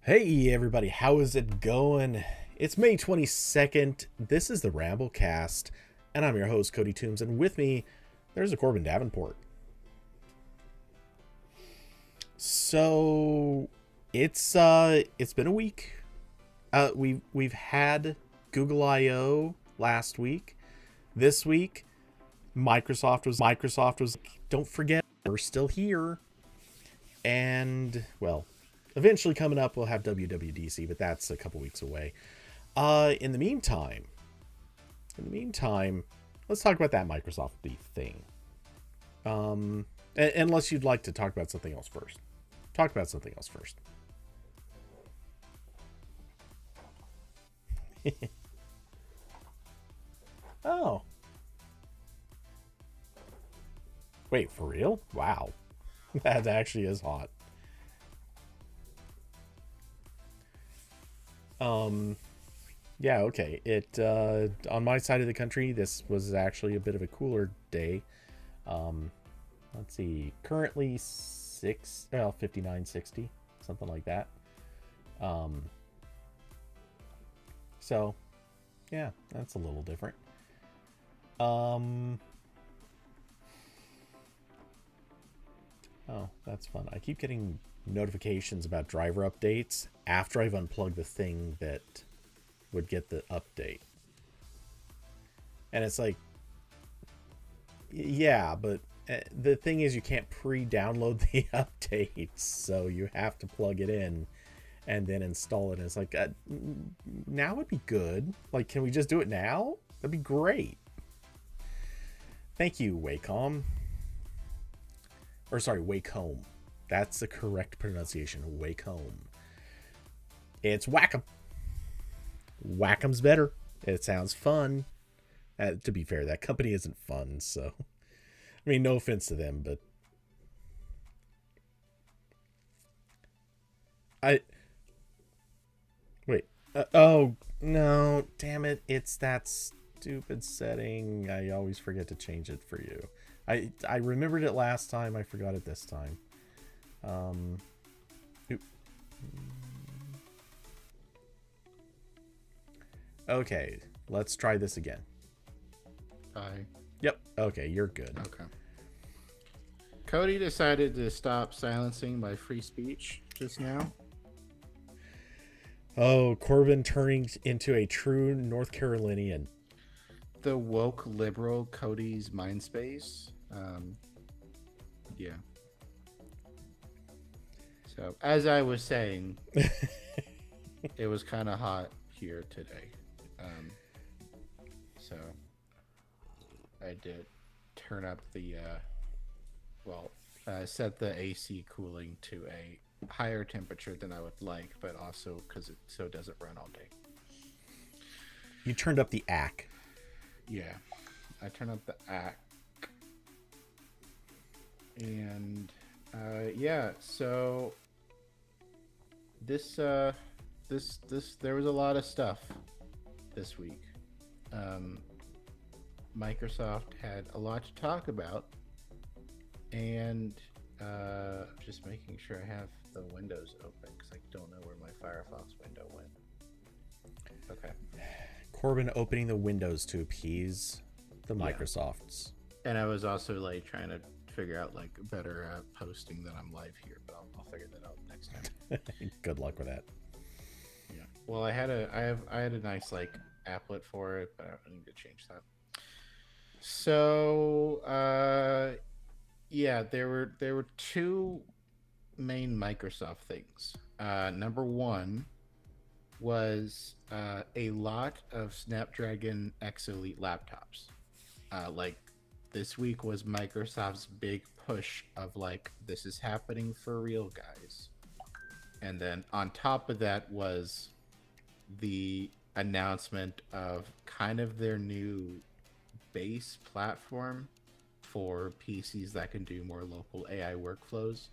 Hey everybody, how is it going? It's May 22nd. This is the RambleCast, and I'm your host, Cody Toombs, and with me, there's a Corbin Davenport. So it's been a week. We've had Google I/O last week. This week, Microsoft was don't forget, we're still here. And well, eventually coming up, we'll have WWDC, but that's a couple weeks away. In the meantime, let's talk about that Microsoft thing. Unless you'd like to talk about something else first. Talk about something else first. Oh. Wait, for real? Wow. That actually is hot. Yeah, okay. It on my side of the country, this was actually a bit of a cooler day. Um let's see. Currently 59, 60, something like that. Um so yeah, that's a little different. Um Oh, that's fun. I keep getting notifications about driver updates after I've unplugged the thing that would get the update. And it's like, yeah, but the thing is you can't pre-download the updates, so you have to plug it in and then install it. And it's like, now would be good. Like, can we just do it now? That'd be great. Thank you, Wacom. Or sorry, Wacom. That's the correct pronunciation, Wacom. It's Wacom. Wacom's better. It sounds fun. To be fair, that company isn't fun, so I mean, no offense to them, but I wait. Oh no, damn it! It's that stupid setting. I always forget to change it for you. I remembered it last time. I forgot it this time. Oop. Okay, let's try this again. Hi. Yep. Okay, you're good. Okay. Cody decided to stop silencing my free speech just now. Oh, Corbin turning into a true North Carolinian. The woke liberal Cody's mind space. Yeah. So, as I was saying, it was kind of hot here today. So, I did turn up the, set the AC cooling to a higher temperature than I would like, but also because it so doesn't run all day. You turned up the AC. Yeah, I turned up the AC. And yeah, so this there was a lot of stuff this week. Microsoft had a lot to talk about, and just making sure I have the windows open because I don't know where my Firefox window went. Okay. Corbin opening the windows to appease the Microsofts. And I was also like trying to figure out like better posting that I'm live here, but I'll figure that out next time. Good luck with that. Yeah. Well, I had a nice like applet for it, but I need to change that. So yeah, there were two main Microsoft things. Number one was a lot of Snapdragon X Elite laptops. Like this week was Microsoft's big push of like, this is happening for real, guys. And then on top of that was the announcement of kind of their new base platform for PCs that can do more local AI workflows,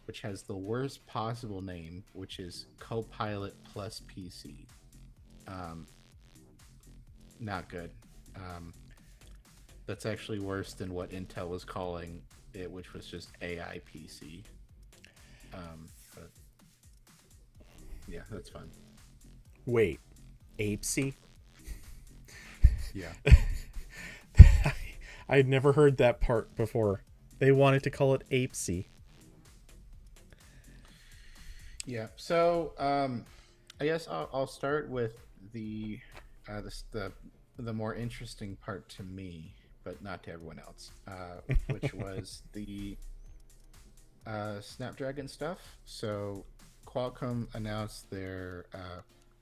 which has the worst possible name, which is Copilot Plus PC. Not good. That's actually worse than what Intel was calling it, which was just AI PC. But Yeah, that's fun. Wait, Apesy? Yeah. I had never heard that part before. They wanted to call it Apesy. Yeah. So, I guess I'll start with the the the more interesting part to me, but not to everyone else, which was the Snapdragon stuff. So, Qualcomm announced their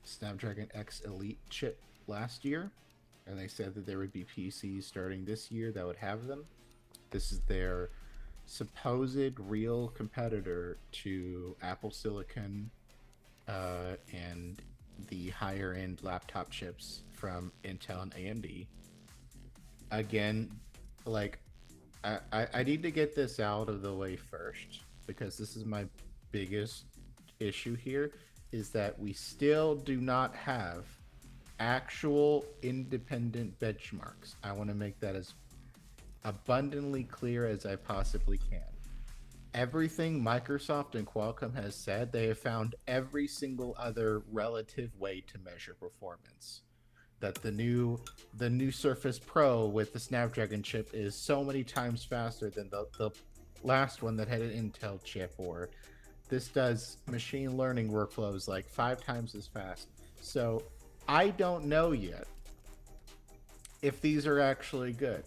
Snapdragon X Elite chip last year, and they said that there would be PCs starting this year that would have them. This is their supposed real competitor to Apple Silicon and the higher end laptop chips from Intel and AMD. Again, like I need to get this out of the way first because this is my biggest issue here is that we still do not have actual independent benchmarks. I want to make that as abundantly clear as I possibly can. Everything Microsoft and Qualcomm has said, they have found every single other relative way to measure performance. That the new Surface Pro with the Snapdragon chip is so many times faster than the last one that had an Intel chip, or this does machine learning workflows like 5 times as fast. So I don't know yet if these are actually good.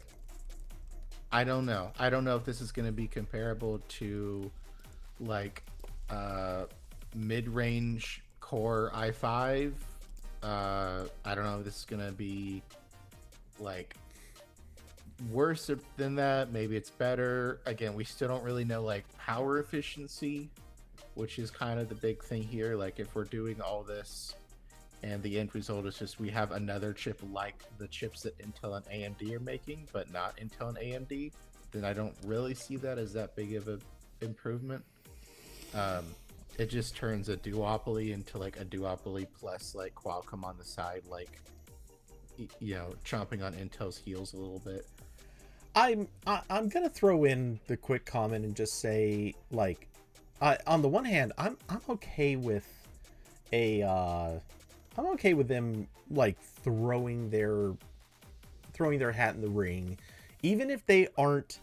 I don't know. I don't know if this is going to be comparable to like mid-range Core i5. I don't know if this is going to be like worse than that. Maybe it's better. Again, we still don't really know like power efficiency, which is kind of the big thing here. Like if we're doing all this and the end result is just we have another chip like the chips that Intel and AMD are making, but not Intel and AMD, then I don't really see that as that big of a improvement. Um, it just turns a duopoly into like a duopoly plus like Qualcomm on the side, like chomping on Intel's heels a little bit. I'm gonna throw in the quick comment and just say like, on the one hand, I'm okay with a I'm okay with them like throwing their hat in the ring, even if they aren't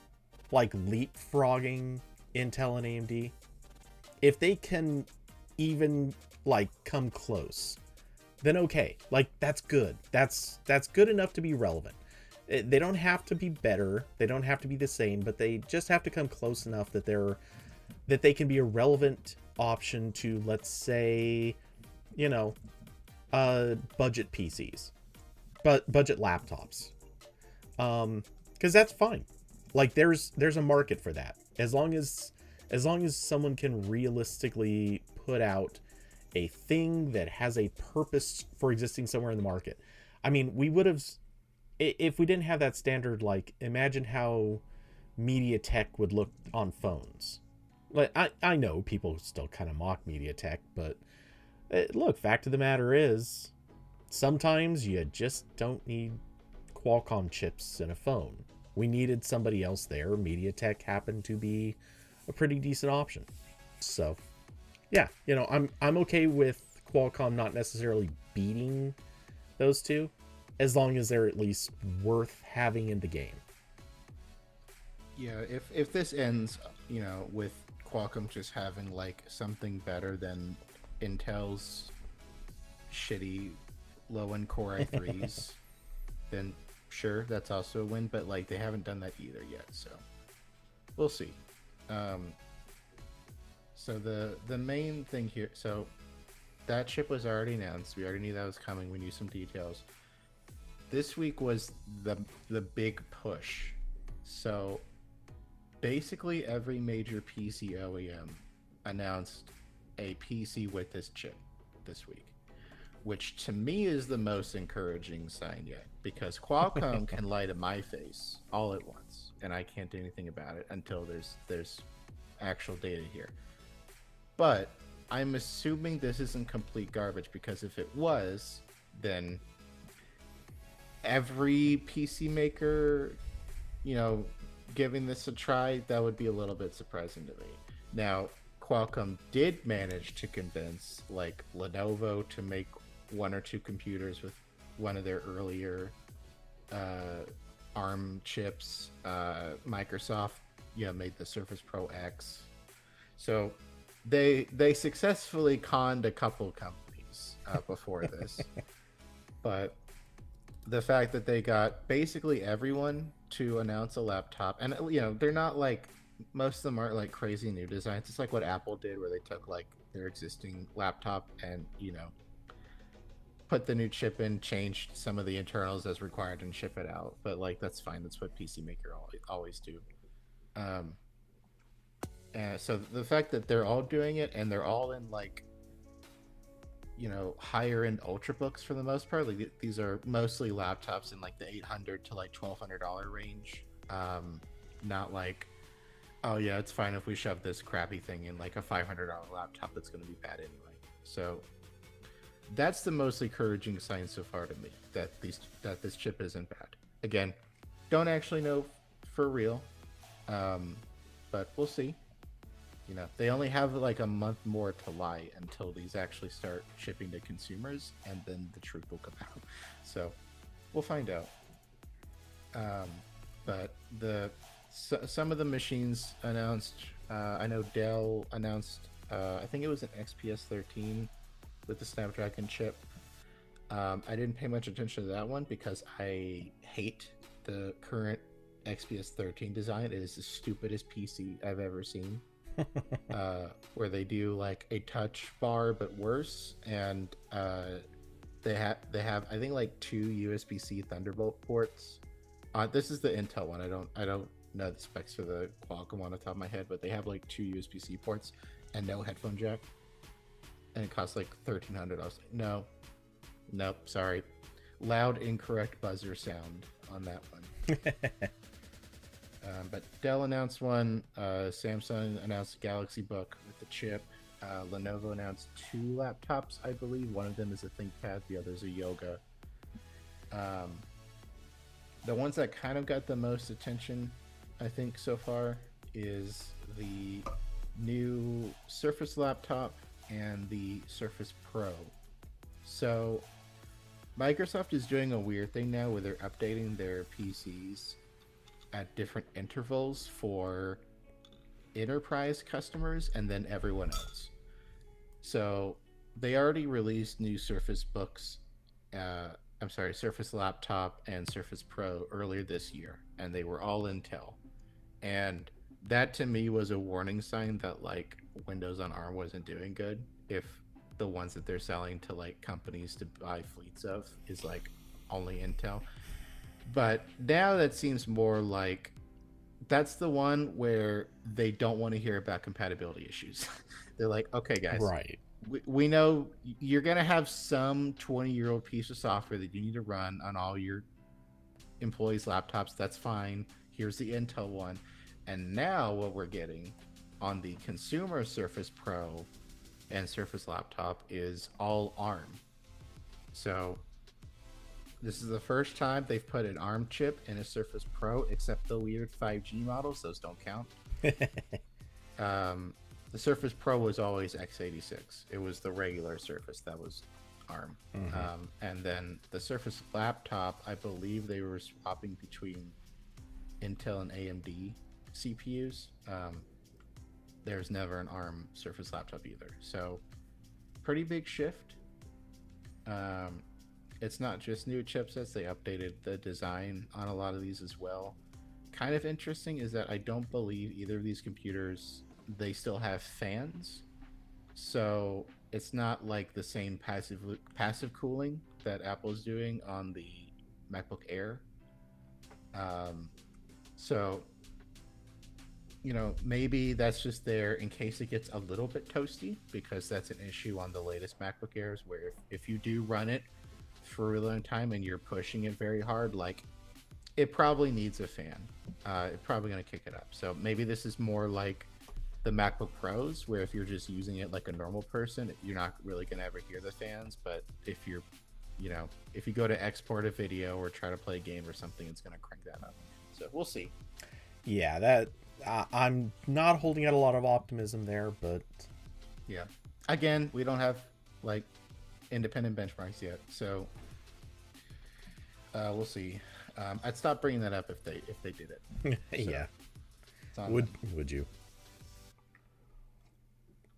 like leapfrogging Intel and AMD. If they can even like come close, then okay, like that's good. That's good enough to be relevant. They don't have to be better. They don't have to be the same, but they just have to come close enough that they can be a relevant option to, let's say, you know, budget PCs, but budget laptops, because that's fine. Like there's a market for that as long as someone can realistically put out a thing that has a purpose for existing somewhere in the market. I mean, we would have, if we didn't have that standard. Like imagine how MediaTek would look on phones. Like I know people still kind of mock MediaTek, but look, fact of the matter is, sometimes you just don't need Qualcomm chips in a phone. We needed somebody else there. MediaTek happened to be a pretty decent option. So, yeah, I'm okay with Qualcomm not necessarily beating those two, as long as they're at least worth having in the game. Yeah, if this ends, with Qualcomm just having like something better than Intel's shitty low-end Core i3s, then sure, that's also a win. But like they haven't done that either yet, so we'll see. So the main thing here, so that chip was already announced. We already knew that was coming. We knew some details. This week was the big push. So basically every major PC OEM announced a PC with this chip this week, which to me is the most encouraging sign yet, because Qualcomm can lie to my face all at once and I can't do anything about it until there's actual data here. But I'm assuming this isn't complete garbage, because if it was, then every PC maker, giving this a try, that would be a little bit surprising to me. Now, Qualcomm did manage to convince like Lenovo to make one or two computers with one of their earlier ARM chips. Microsoft, made the Surface Pro X. So they successfully conned a couple companies before this, but the fact that they got basically everyone to announce a laptop, and they're not like, most of them aren't like crazy new designs. It's like what Apple did, where they took like their existing laptop and put the new chip in, changed some of the internals as required, and ship it out. But like, that's fine. That's what PC Maker always do. And so the fact that they're all doing it, and they're all in like higher end ultrabooks for the most part. Like these are mostly laptops in like the $800 to like $1,200 range. Not like, oh yeah, it's fine if we shove this crappy thing in like a $500 laptop that's going to be bad anyway. So that's the most encouraging sign so far to me, that this chip isn't bad. Again, don't actually know for real, but we'll see. They only have like a month more to lie until these actually start shipping to consumers, and then the truth will come out. So we'll find out. But some of the machines announced, I know Dell announced, I think it was an XPS 13 with the Snapdragon chip. I didn't pay much attention to that one because I hate the current XPS 13 design. It is the stupidest PC I've ever seen. Where they do like a touch bar but worse, and they have I think like two USB-C Thunderbolt ports. This is the Intel one. I don't know the specs for the Qualcomm one off the top of my head, but they have like two USB-C ports and no headphone jack, and it costs like $1,300. I was like, nope, sorry, loud incorrect buzzer sound on that one. But Dell announced one, Samsung announced a Galaxy Book with the chip, Lenovo announced two laptops, I believe. One of them is a ThinkPad, the other is a Yoga. The ones that kind of got the most attention, I think, so far is the new Surface laptop and the Surface Pro. So Microsoft is doing a weird thing now where they're updating their PCs at different intervals for enterprise customers and then everyone else. So they already released new Surface Books, Surface Laptop and Surface Pro earlier this year, and they were all Intel. And that to me was a warning sign that like Windows on ARM wasn't doing good, if the ones that they're selling to like companies to buy fleets of is like only Intel. But now that seems more like that's the one where they don't want to hear about compatibility issues. They're like, okay, guys, right, we know you're going to have some 20-year-old piece of software that you need to run on all your employees' laptops. That's fine. Here's the Intel one. And now what we're getting on the consumer Surface Pro and Surface Laptop is all ARM. So this is the first time they've put an ARM chip in a Surface Pro, except the weird 5G models. Those don't count. The Surface Pro was always x86. It was the regular Surface that was ARM. Mm-hmm. And then the Surface Laptop, I believe they were swapping between Intel and AMD CPUs. There's never an ARM Surface Laptop either. So pretty big shift. It's not just new chipsets, they updated the design on a lot of these as well. Kind of interesting is that I don't believe either of these computers, they still have fans. So it's not like the same passive cooling that Apple's doing on the MacBook Air. So, maybe that's just there in case it gets a little bit toasty, because that's an issue on the latest MacBook Airs, where if you do run it for a really long time and you're pushing it very hard, like it probably needs a fan. It's probably going to kick it up. So maybe this is more like the MacBook Pros, where if you're just using it like a normal person, you're not really going to ever hear the fans. But if you're, if you go to export a video or try to play a game or something, it's going to crank that up. So we'll see. Yeah, I'm not holding out a lot of optimism there, but Yeah. Again, we don't have like independent benchmarks yet, so we'll see. I'd stop bringing that up if they did it. So, yeah. it's on Would you?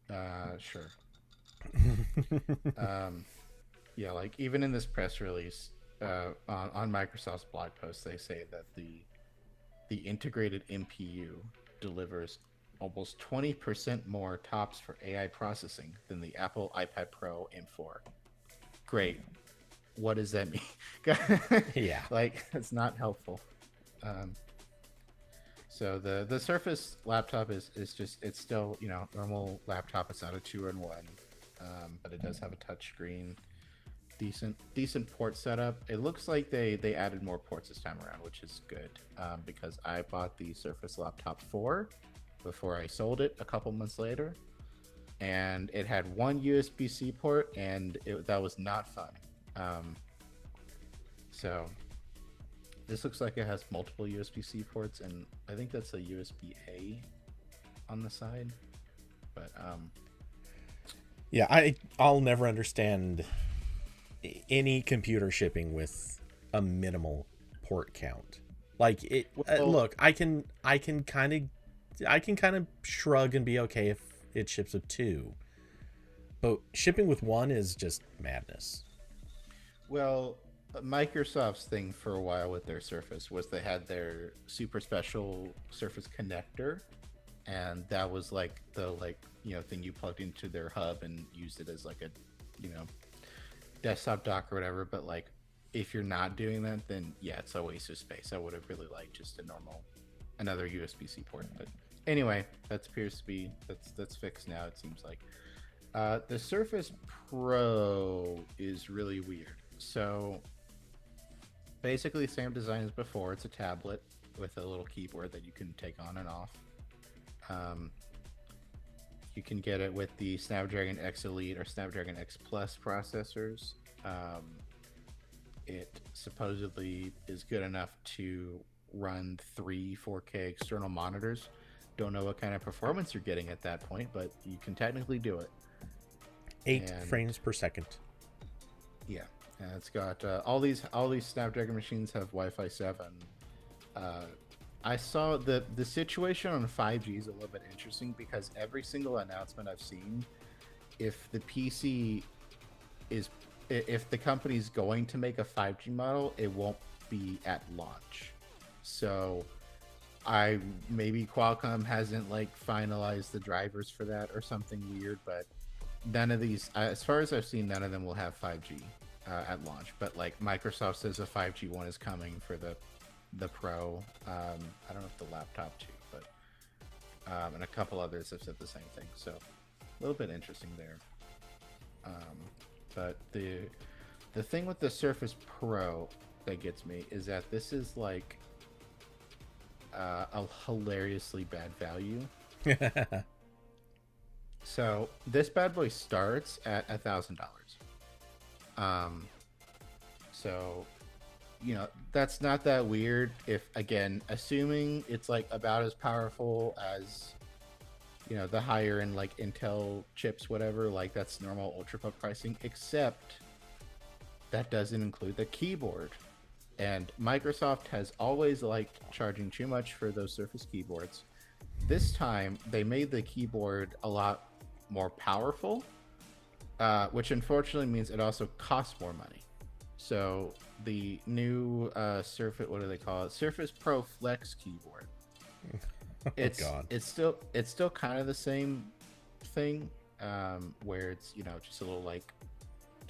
them. Sure. Yeah, like even in this press release on Microsoft's blog post, they say that the integrated MPU delivers almost 20% more TOPS for AI processing than the Apple iPad Pro M4. Great. What does that mean? Yeah. Like, it's not helpful. So the Surface laptop is just, it's still, normal laptop. It's not a 2-in-1, but it does have a touch screen. Decent port setup. It looks like they added more ports this time around, which is good, because I bought the Surface Laptop 4 before I sold it a couple months later, and it had one USB-C port, and that was not fun. So this looks like it has multiple USB-C ports, and I think that's a USB-A on the side. But yeah, I'll never understand any computer shipping with a minimal port count. Like it. Look, I can kind of shrug and be okay if it ships with 2, but shipping with 1 is just madness. Well, Microsoft's thing for a while with their Surface was they had their super special Surface connector, and that was like the thing you plugged into their hub and used it as like a desktop dock or whatever. But like, if you're not doing that, then yeah, it's a waste of space. I would have really liked just another USB-C port. But anyway, that appears to be that's fixed now. It seems like the Surface Pro is really weird. So basically, same design as before. It's a tablet with a little keyboard that you can take on and off. You can get it with the Snapdragon X Elite or Snapdragon X Plus processors. It supposedly is good enough to run 3 4K external monitors. Don't know what kind of performance you're getting at that point, but you can technically do it. 8 frames per second. Yeah, and it's got all these Snapdragon machines have Wi-Fi 7. I saw the situation on 5G is a little bit interesting because every single announcement I've seen, if the company's going to make a 5G model, it won't be at launch. So maybe Qualcomm hasn't like finalized the drivers for that or something weird, but none of these, as far as I've seen, none of them will have 5G at launch. But like Microsoft says a 5G one is coming for the Pro. I don't know if the laptop too, but and a couple others have said the same thing. So a little bit interesting there. But the thing with the Surface Pro that gets me is that this is like a hilariously bad value. So this bad boy starts at $1,000. So that's not that weird if, again, assuming it's like about as powerful as the higher end like Intel chips, whatever, like that's normal ultrabook pricing, except that doesn't include the keyboard. And Microsoft has always liked charging too much for those Surface keyboards. This time they made the keyboard a lot more powerful, which unfortunately means it also costs more money. So the new Surface, what do they call it? Surface Pro Flex keyboard. It's still kind of the same thing, where it's just a little like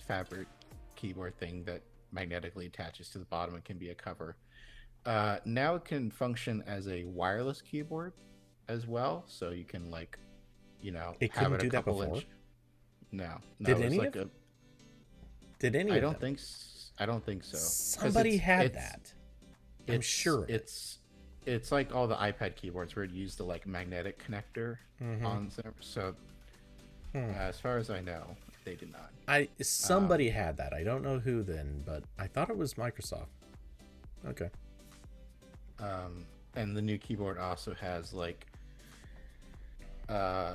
fabric keyboard thing that magnetically attaches to the bottom and can be a cover. Now it can function as a wireless keyboard as well, so you can like it have couldn't it do a that couple before. inch. No, Did it's any like of Did any I of don't them? think I don't think so. 'Cause Somebody had that. I'm sure. It's like all the iPad keyboards where it used the like magnetic connector on them. So as far as I know, they did not. Somebody had that. I don't know who then, but I thought it was Microsoft. Okay. And the new keyboard also has like uh,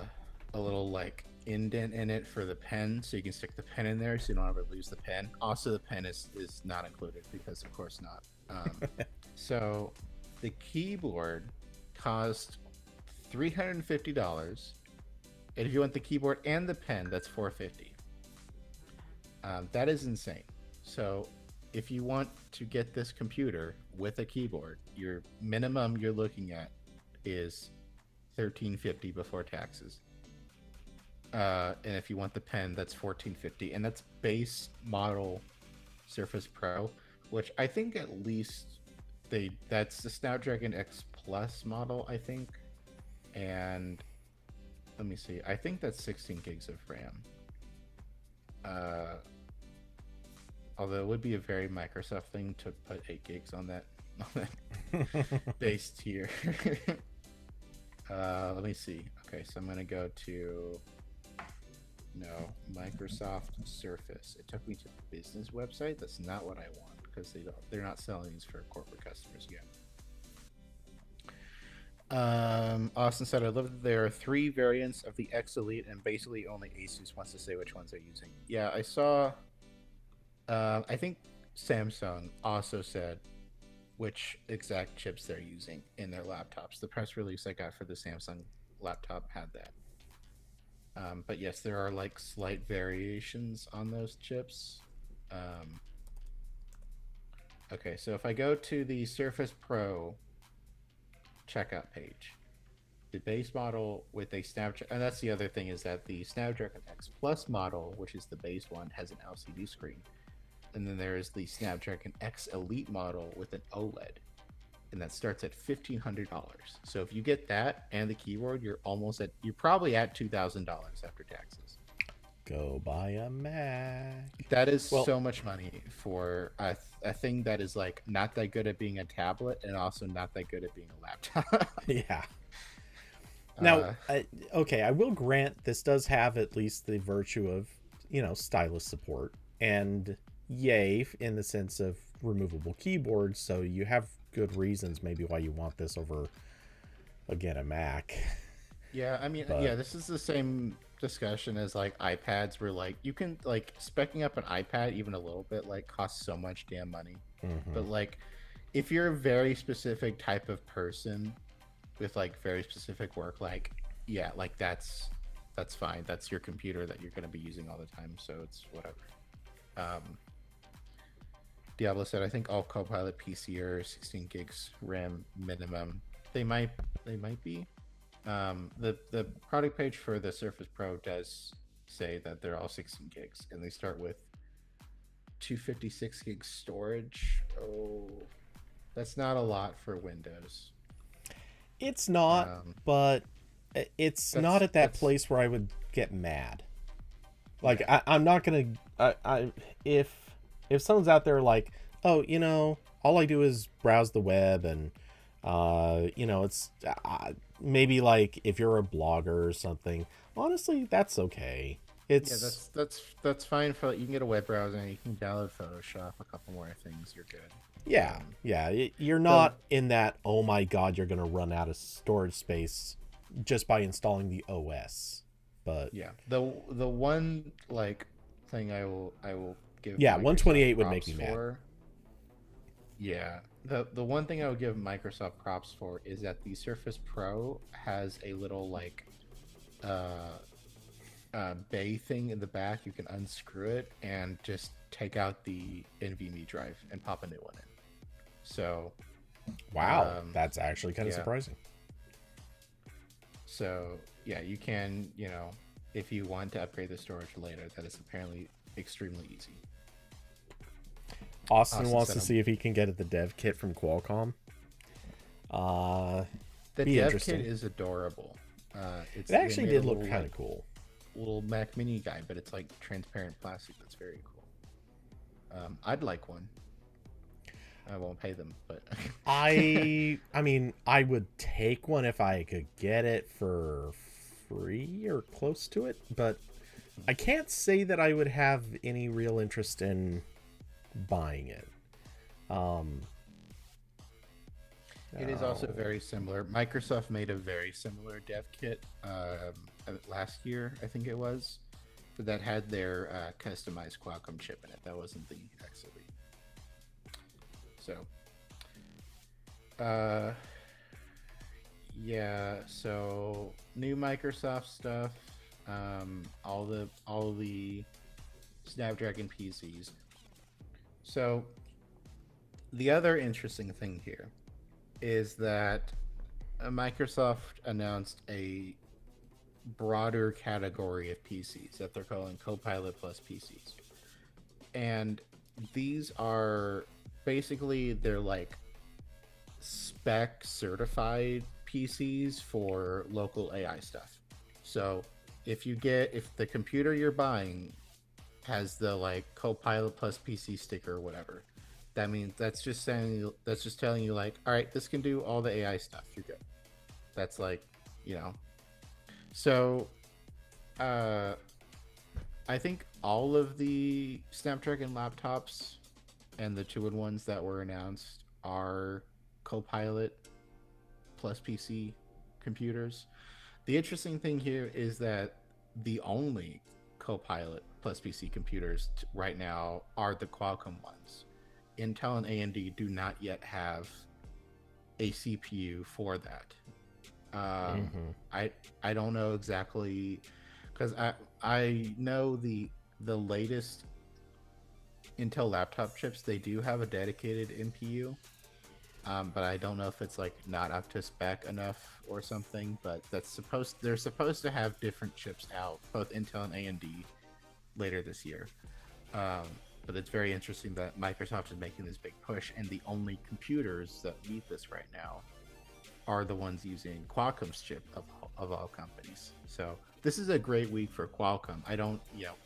a little like indent in it for the pen, so you can stick the pen in there, so you don't ever lose the pen. Also, the pen is not included because, of course, not. So, the keyboard cost $350, and if you want the keyboard and the pen, that's $450. That is insane. So, if you want to get this computer with a keyboard, your minimum you're looking at is $1350 before taxes. And if you want the pen, that's $1450, and that's base model Surface Pro, which I think at least that's the Snapdragon X Plus model, I think. And let me see, I think that's 16 gigs of RAM. Although it would be a very Microsoft thing to put 8 gigs on that base tier. Let me see. Okay, so I'm gonna go to Microsoft Surface. It took me to the business website. That's not what I want because they're not selling these for corporate customers yet. Austin said, I love that there are 3 variants of the X Elite, and basically only Asus wants to say which ones they're using. Yeah, I saw. I think Samsung also said which exact chips they're using in their laptops. The press release I got for the Samsung laptop had that. But yes, there are like slight variations on those chips. Okay, so if I go to the Surface Pro checkout page, the base model with a Snapdragon, and that's the other thing, is that the Snapdragon X Plus model, which is the base one, has an LCD screen. And then there is the Snapdragon X Elite model with an OLED, and that starts at $1,500. So if you get that and the keyboard, you're probably at $2,000 after taxes. Go buy a Mac. That is so much money for a thing that is like not that good at being a tablet and also not that good at being a laptop. Yeah. Now, okay, I will grant this does have at least the virtue of, stylus support, and yay in the sense of removable keyboards, so you have good reasons maybe why you want this over, again, a Mac. Yeah, I mean, this is the same discussion as like iPads, where like you can like specking up an iPad even a little bit like costs so much damn money. But like if you're a very specific type of person with like very specific work, like that's fine. That's your computer that you're going to be using all the time, so it's whatever. Diablo said, I think all Copilot PC are 16 gigs RAM minimum. They might be. The product page for the Surface Pro does say that they're all 16 gigs, and they start with 256 gig storage. Oh, that's not a lot for Windows. It's not, but it's not at that place where I would get mad. Like, yeah. I'm not gonna. If someone's out there like, oh, all I do is browse the web, and it's maybe like if you're a blogger or something, honestly, that's okay. That's fine for, you can get a web browser and you can download Photoshop, a couple more things, you're good. Yeah, you're not in that, oh my god, you're gonna run out of storage space just by installing the OS. But yeah, the one like thing I will give, 128 would make me mad. Yeah, the one thing I would give Microsoft props for is that the Surface Pro has a little like bay thing in the back. You can unscrew it and just take out the NVMe drive and pop a new one in. So wow, that's actually kind of surprising. So yeah, you can, if you want to upgrade the storage later, that is apparently extremely easy. Austin wants to see if he can get the dev kit from Qualcomm. The dev kit is adorable. It actually did look kind of cool. Little Mac Mini guy, but it's like transparent plastic. That's very cool. I'd like one. I won't pay them, but I mean, I would take one if I could get it for free or close to it, but I can't say that I would have any real interest in buying it. It is also Oh. very similar. Microsoft made a very similar dev kit last year, I think it was, but that had their customized Qualcomm chip in it. That wasn't the XLE. So, uh, yeah. So new Microsoft stuff. All the Snapdragon PCs. So the other interesting thing here is that Microsoft announced a broader category of PCs that they're calling Copilot Plus PCs. And these are basically they're like spec certified PCs for local AI stuff. So if the computer you're buying has the like Copilot Plus PC sticker or whatever, that means that's just telling you like, all right, this can do all the AI stuff. You're good. That's like, you know. So, uh, I think all of the Snapdragon laptops and the two-in-ones that were announced are Copilot plus PC computers. The interesting thing here is that the only Copilot plus PC computers right now are the Qualcomm ones. Intel and AMD do not yet have a CPU for that. Um, Mm-hmm. I don't know exactly because I know the latest Intel laptop chips, they do have a dedicated NPU, but I don't know if it's like not up to spec enough or something. But they're supposed to have different chips out, both Intel and AMD, later this year. Um, but it's very interesting that Microsoft is making this big push, and the only computers that meet this right now are the ones using Qualcomm's chip of all companies. So this is a great week for Qualcomm. I don't,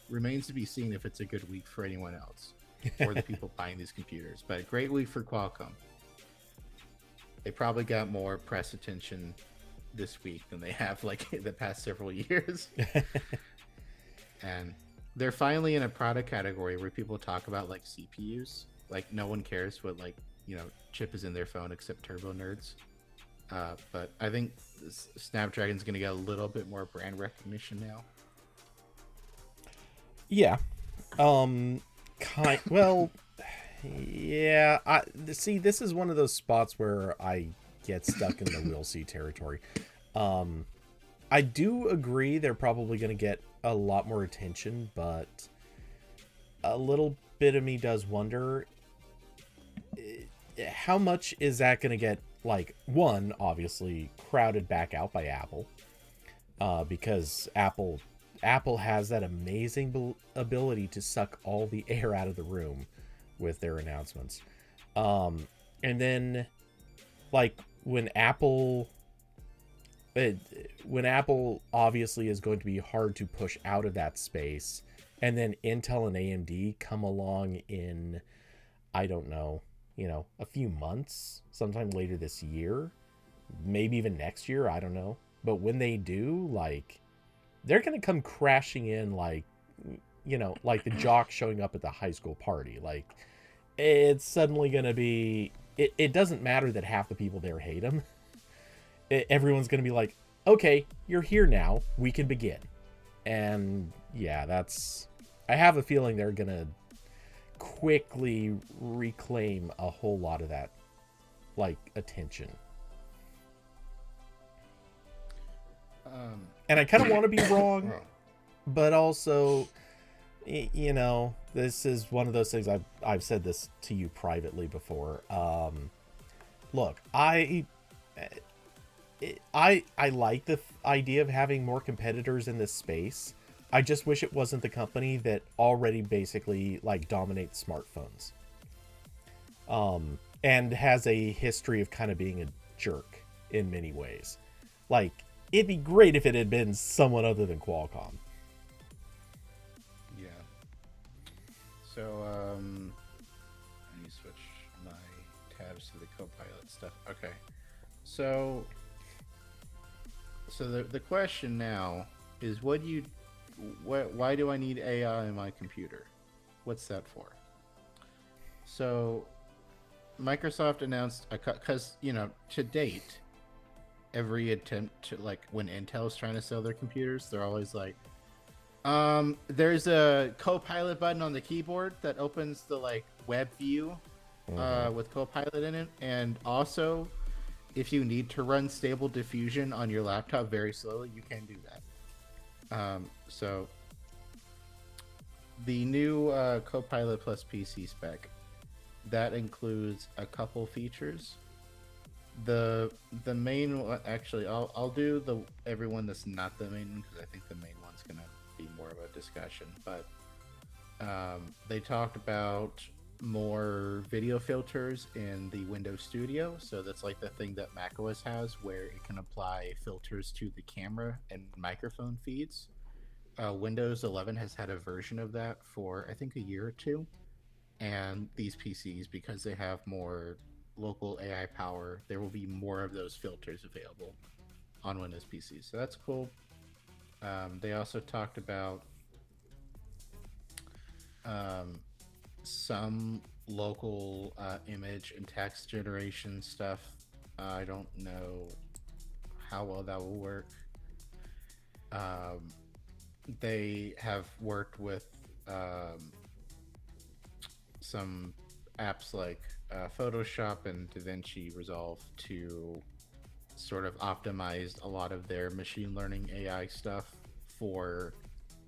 remains to be seen if it's a good week for anyone else or the people buying these computers. But great week for Qualcomm. They probably got more press attention this week than they have like in the past several years. And they're finally in a product category where people talk about like CPUs. Like no one cares what chip is in their phone except turbo nerds. But I think Snapdragon's going to get a little bit more brand recognition now. Yeah. Well, yeah. See, this is one of those spots where I get stuck in the we'll see territory. I do agree they're probably going to get a lot more attention, but a little bit of me does wonder how much is that going to get, like, one, obviously crowded back out by Apple, because Apple has that amazing ability to suck all the air out of the room with their announcements. And then, like, when Apple obviously is going to be hard to push out of that space, and then Intel and AMD come along in, I don't know, a few months, sometime later this year, maybe even next year, I don't know. But when they do, like, they're going to come crashing in like, like the jock showing up at the high school party. Like, it's suddenly going to be, it doesn't matter that half the people there hate him. Everyone's going to be like, okay, you're here now, we can begin. And yeah, I have a feeling they're going to quickly reclaim a whole lot of that, like, attention. And I kind of want to be wrong, but also, this is one of those things. I've said this to you privately before. Look, I like the idea of having more competitors in this space. I just wish it wasn't the company that already basically like dominates smartphones. And has a history of kind of being a jerk in many ways. Like, it'd be great if it had been someone other than Qualcomm. Yeah. So, let me switch my tabs to the Copilot stuff. Okay. So the question now is, why do I need AI in my computer? What's that for? So Microsoft announced because to date, every attempt to like when Intel's trying to sell their computers, they're always like, there's a Copilot button on the keyboard that opens the like web view, with Copilot in it, and also if you need to run Stable Diffusion on your laptop very slowly, you can do that. So the new Copilot Plus PC spec that includes a couple features. The main one, actually, I'll do the everyone that's not the main one because I think the main one's gonna be more of a discussion. But they talked about more video filters in the Windows Studio. So that's like the thing that macOS has, where it can apply filters to the camera and microphone feeds. Windows 11 has had a version of that for I think a year or two, and these PCs, because they have more local AI power, there will be more of those filters available on Windows PCs. So that's cool. They also talked about some local image and text generation stuff. I don't know how well that will work. They have worked with some apps like Photoshop and DaVinci Resolve to sort of optimize a lot of their machine learning AI stuff for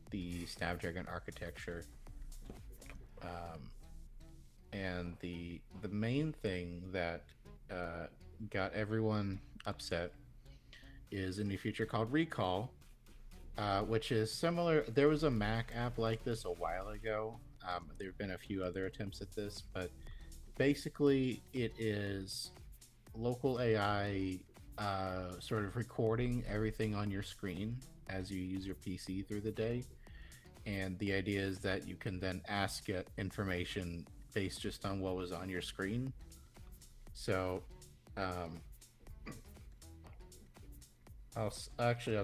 the Snapdragon architecture. And the main thing that got everyone upset is a new feature called Recall, which is similar. There was a Mac app like this a while ago. There have been a few other attempts at this, but basically it is local AI sort of recording everything on your screen as you use your PC through the day. And the idea is that you can then ask it information based just on what was on your screen. So I'll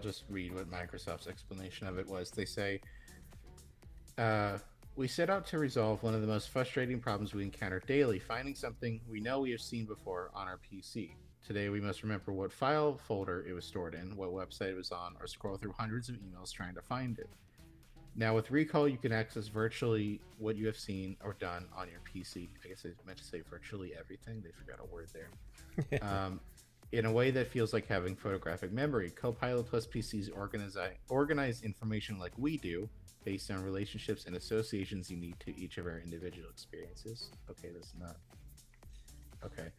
just read what Microsoft's explanation of it was. They say, we set out to resolve one of the most frustrating problems we encounter daily, finding something we know we have seen before on our PC. Today, we must remember what file folder it was stored in, what website it was on, or scroll through hundreds of emails trying to find it. Now, with Recall, you can access virtually what you have seen or done on your PC. I guess I meant to say virtually everything. They forgot a word there. In a way that feels like having photographic memory. Copilot Plus PCs organize information like we do, based on relationships and associations unique to each of our individual experiences. Okay, that's not... Okay.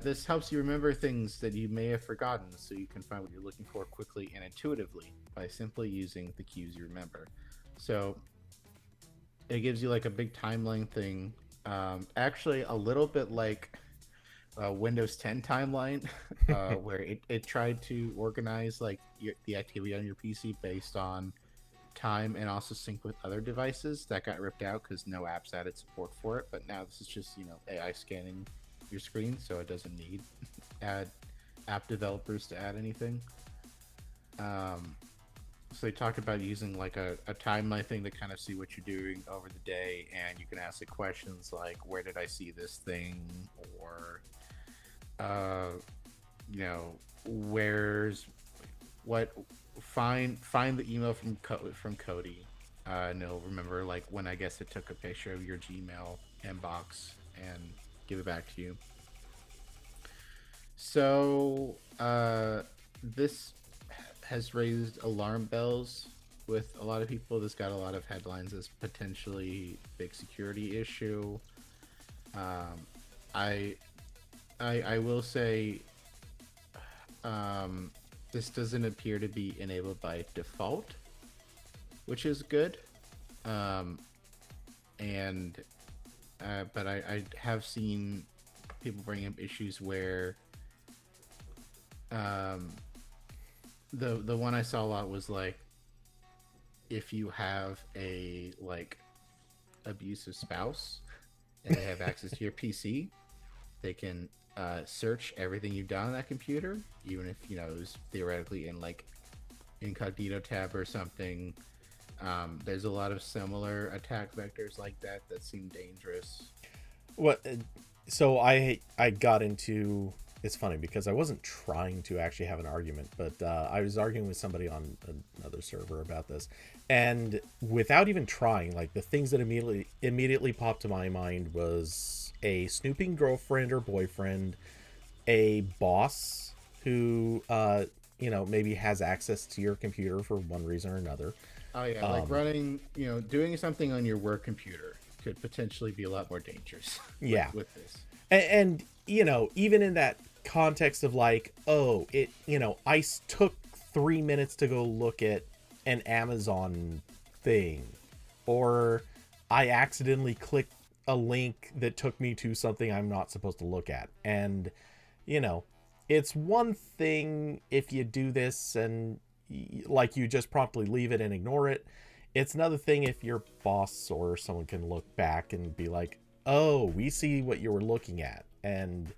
This helps you remember things that you may have forgotten, so you can find what you're looking for quickly and intuitively by simply using the cues you remember. So it gives you like a big timeline thing. Actually, a little bit like Windows 10 timeline, where it tried to organize like the activity on your PC based on time and also sync with other devices. That got ripped out because no apps added support for it. But now this is just AI scanning your screen, so it doesn't need app developers to add anything. So they talked about using like a timeline thing to kind of see what you're doing over the day, and you can ask it questions like, where did I see this thing, or where's what, find the email from Cody, and it'll remember like when I guess it took a picture of your Gmail inbox and give it back to you. So this has raised alarm bells with a lot of people. This got a lot of headlines as potentially big security issue. I will say this doesn't appear to be enabled by default, which is good. But I have seen people bring up issues where the one I saw a lot was like, if you have a like abusive spouse and they have access to your PC, they can search everything you've done on that computer, even if it was theoretically in like incognito tab or something. There's a lot of similar attack vectors like that seem dangerous. What So I got into, it's funny because I wasn't trying to actually have an argument, but I was arguing with somebody on another server about this, and without even trying, like the things that immediately popped to my mind was a snooping girlfriend or boyfriend, a boss who maybe has access to your computer for one reason or another. Oh yeah, like running, doing something on your work computer could potentially be a lot more dangerous Yeah, with this. and even in that context of like, oh, took 3 minutes to go look at an Amazon thing, or I accidentally clicked a link that took me to something I'm not supposed to look at. And you know it's one thing if you do this and like you just promptly leave it and ignore it. It's another thing if your boss or someone can look back and be like, oh, we see what you were looking at. And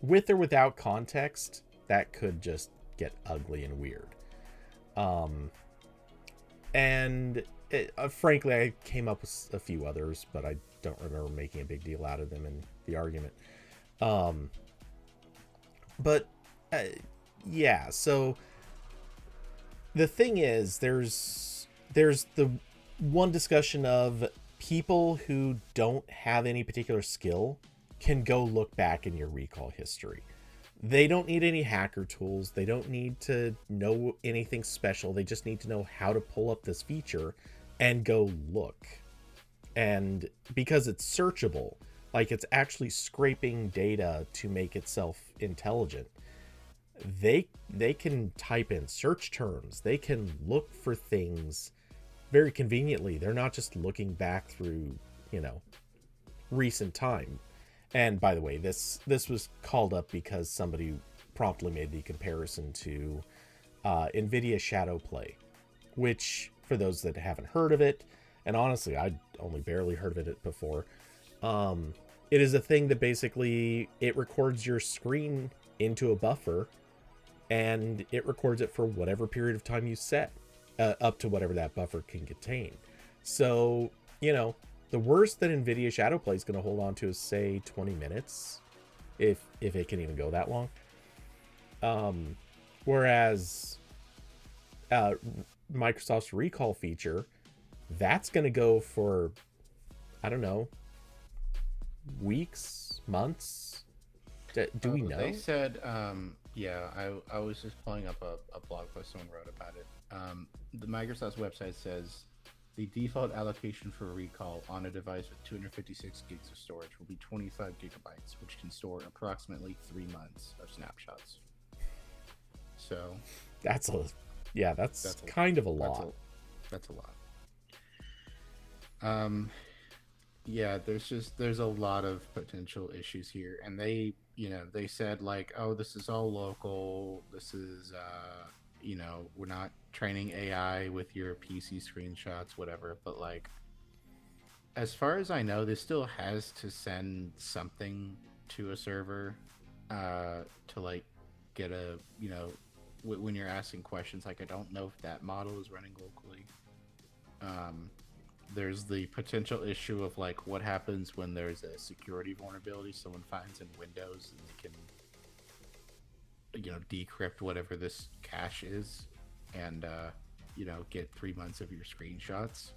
with or without context, that could just get ugly and weird. Frankly, I came up with a few others, but I don't remember making a big deal out of them in the argument. But yeah, so the thing is, there's the one discussion of people who don't have any particular skill can go look back in your recall history. They don't need any hacker tools. They don't need to know anything special. They just need to know how to pull up this feature and go look. And because it's searchable, like it's actually scraping data to make itself intelligent, they can type in search terms. They can look for things very conveniently. They're not just looking back through, recent time. And by the way, this was called up because somebody promptly made the comparison to NVIDIA Shadow Play, which, for those that haven't heard of it, and honestly, I'd only barely heard of it before, it is a thing that basically it records your screen into a buffer, and it records it for whatever period of time you set, up to whatever that buffer can contain. So, the worst that NVIDIA Shadow Play is going to hold on to is, say, 20 minutes, if it can even go that long. Whereas Microsoft's recall feature, that's going to go for, I don't know, weeks, months. Do we know? They said, I was just pulling up a blog post someone wrote about it. The Microsoft's website says the default allocation for recall on a device with 256 gigs of storage will be 25 gigabytes, which can store approximately 3 months of snapshots. So that's kind of a lot. That's a lot. There's a lot of potential issues here, and they said like, oh, this is all local. This is we're not training AI with your PC screenshots, whatever. But like, as far as I know, this still has to send something to a server to like get a when you're asking questions. Like, I don't know if that model is running locally. There's the potential issue of like what happens when there's a security vulnerability someone finds in Windows, and they can decrypt whatever this cache is, and get 3 months of your screenshots.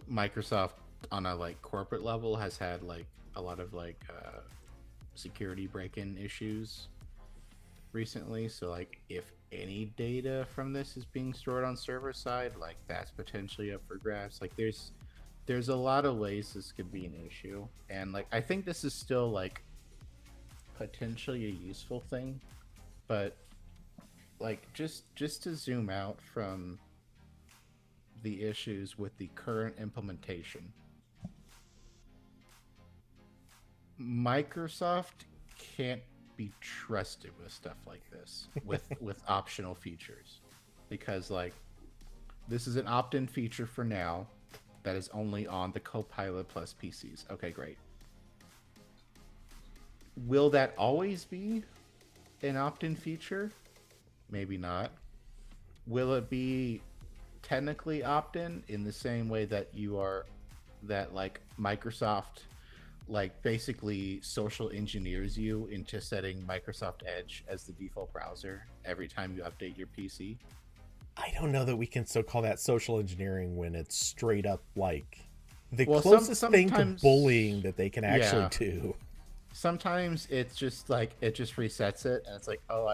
Microsoft on a like corporate level has had like a lot of like security break-in issues recently, so like if any data from this is being stored on server side, like that's potentially up for grabs. Like there's a lot of ways this could be an issue, and like I think this is still like potentially a useful thing, but like just to zoom out from the issues with the current implementation, Microsoft can't be trusted with stuff like this with optional features, because like this is an opt-in feature for now that is only on the Copilot Plus PCs. Okay, great. Will that always be an opt-in feature? Maybe not. Will it be technically opt-in in the same way that you are that like Microsoft like basically social engineers you into setting Microsoft Edge as the default browser every time you update your PC. I don't know that we can still call that social engineering when it's straight up like the Well, closest thing to bullying sometimes, that they can actually yeah, do. sometimes it's just like it just resets it, and it's like, oh,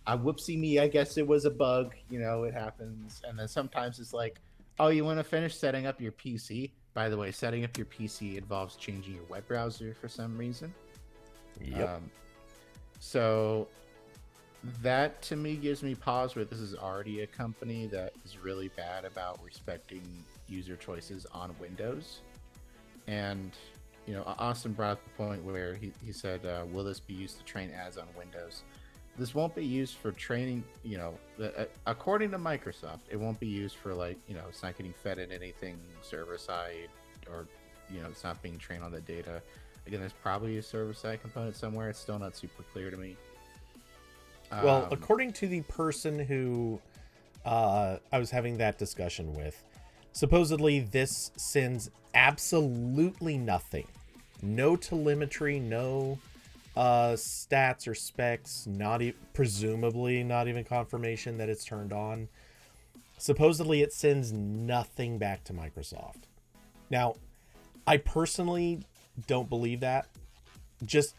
I whoopsie me. I guess it was a bug. You know, it happens. And then sometimes it's like, oh, you want to finish setting up your PC. By the way, setting up your PC involves changing your web browser for some reason. Yep. Um, so that to me gives me pause where this is already a company that is really bad about respecting user choices on Windows. And Austin brought up the point where he said, will this be used to train ads on Windows? This won't be used for training, according to Microsoft, it won't be used for like, it's not getting fed in anything server side, or, it's not being trained on the data. Again, there's probably a server side component somewhere. It's still not super clear to me. Well, according to the person who I was having that discussion with, supposedly this sends absolutely nothing. No telemetry, no stats or specs, presumably not even confirmation that it's turned on. Supposedly it sends nothing back to Microsoft. Now, I personally don't believe that. Just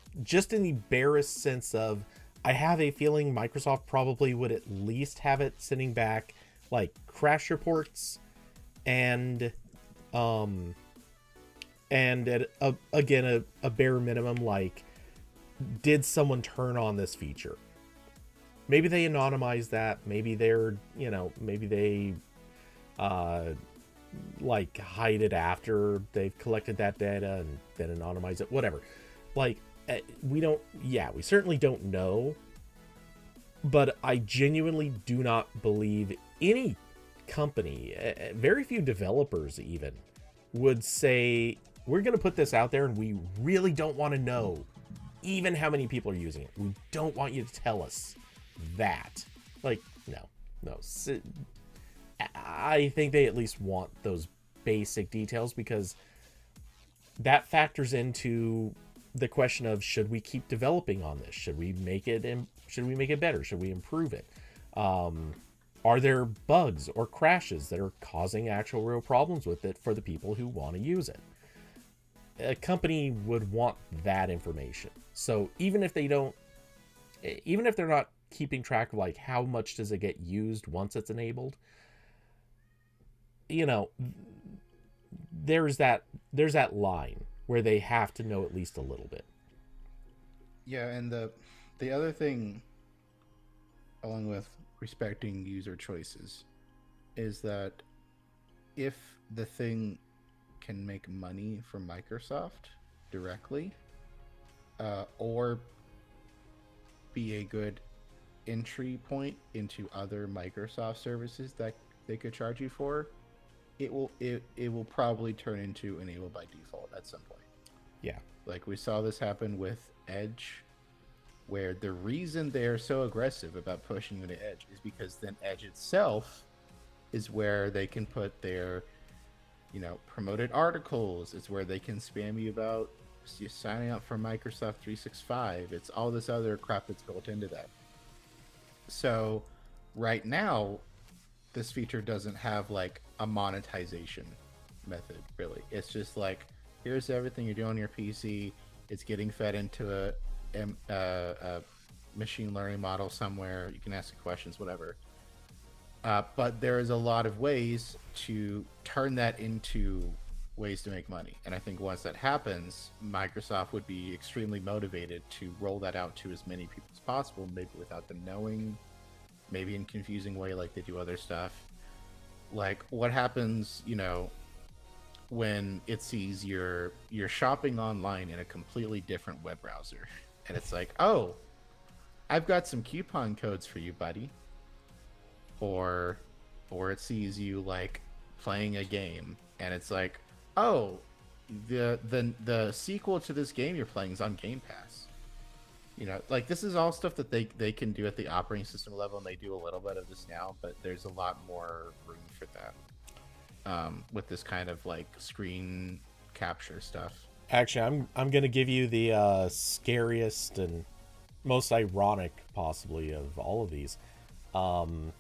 in the barest sense of, I have a feeling Microsoft probably would at least have it sending back like crash reports and at again a bare minimum, like, did someone turn on this feature? Maybe they anonymize that. Maybe maybe they like hide it after they've collected that data and then anonymize it. Whatever. Like, we certainly don't know. But I genuinely do not believe any company, very few developers even, would say, we're going to put this out there and we really don't want to know even how many people are using it. We don't want you to tell us that. Like, no. I think they at least want those basic details, because that factors into the question of, should we keep developing on this? Should we make it better? Should we improve it? Are there bugs or crashes that are causing actual real problems with it for the people who want to use it? A company would want that information. So even if they're not keeping track of like how much does it get used once it's enabled, there's that line where they have to know at least a little bit. Yeah, and the other thing, along with respecting user choices, is that if the thing can make money for Microsoft directly, or be a good entry point into other Microsoft services that they could charge you for, it will probably turn into enable by default at some point. Yeah. Like we saw this happen with Edge, where the reason they're so aggressive about pushing you to Edge is because then Edge itself is where they can put their, promoted articles. It's where they can spam you about you signing up for Microsoft 365. It's all this other crap that's built into that. So right now, this feature doesn't have like a monetization method, really. It's just like, here's everything you're doing on your PC. It's getting fed into a machine learning model somewhere. You can ask it questions, whatever. But there is a lot of ways to turn that into ways to make money. And I think once that happens, Microsoft would be extremely motivated to roll that out to as many people as possible, maybe without them knowing, maybe in a confusing way like they do other stuff. Like, what happens, when it sees you're shopping online in a completely different web browser, and it's like, oh, I've got some coupon codes for you, buddy. Or it sees you like playing a game, and it's like, oh, the sequel to this game you're playing is on Game Pass. Like, this is all stuff that they can do at the operating system level, and they do a little bit of this now, but there's a lot more room for that with this kind of like screen capture stuff. Actually, I'm gonna give you the scariest and most ironic, possibly, of all of these. One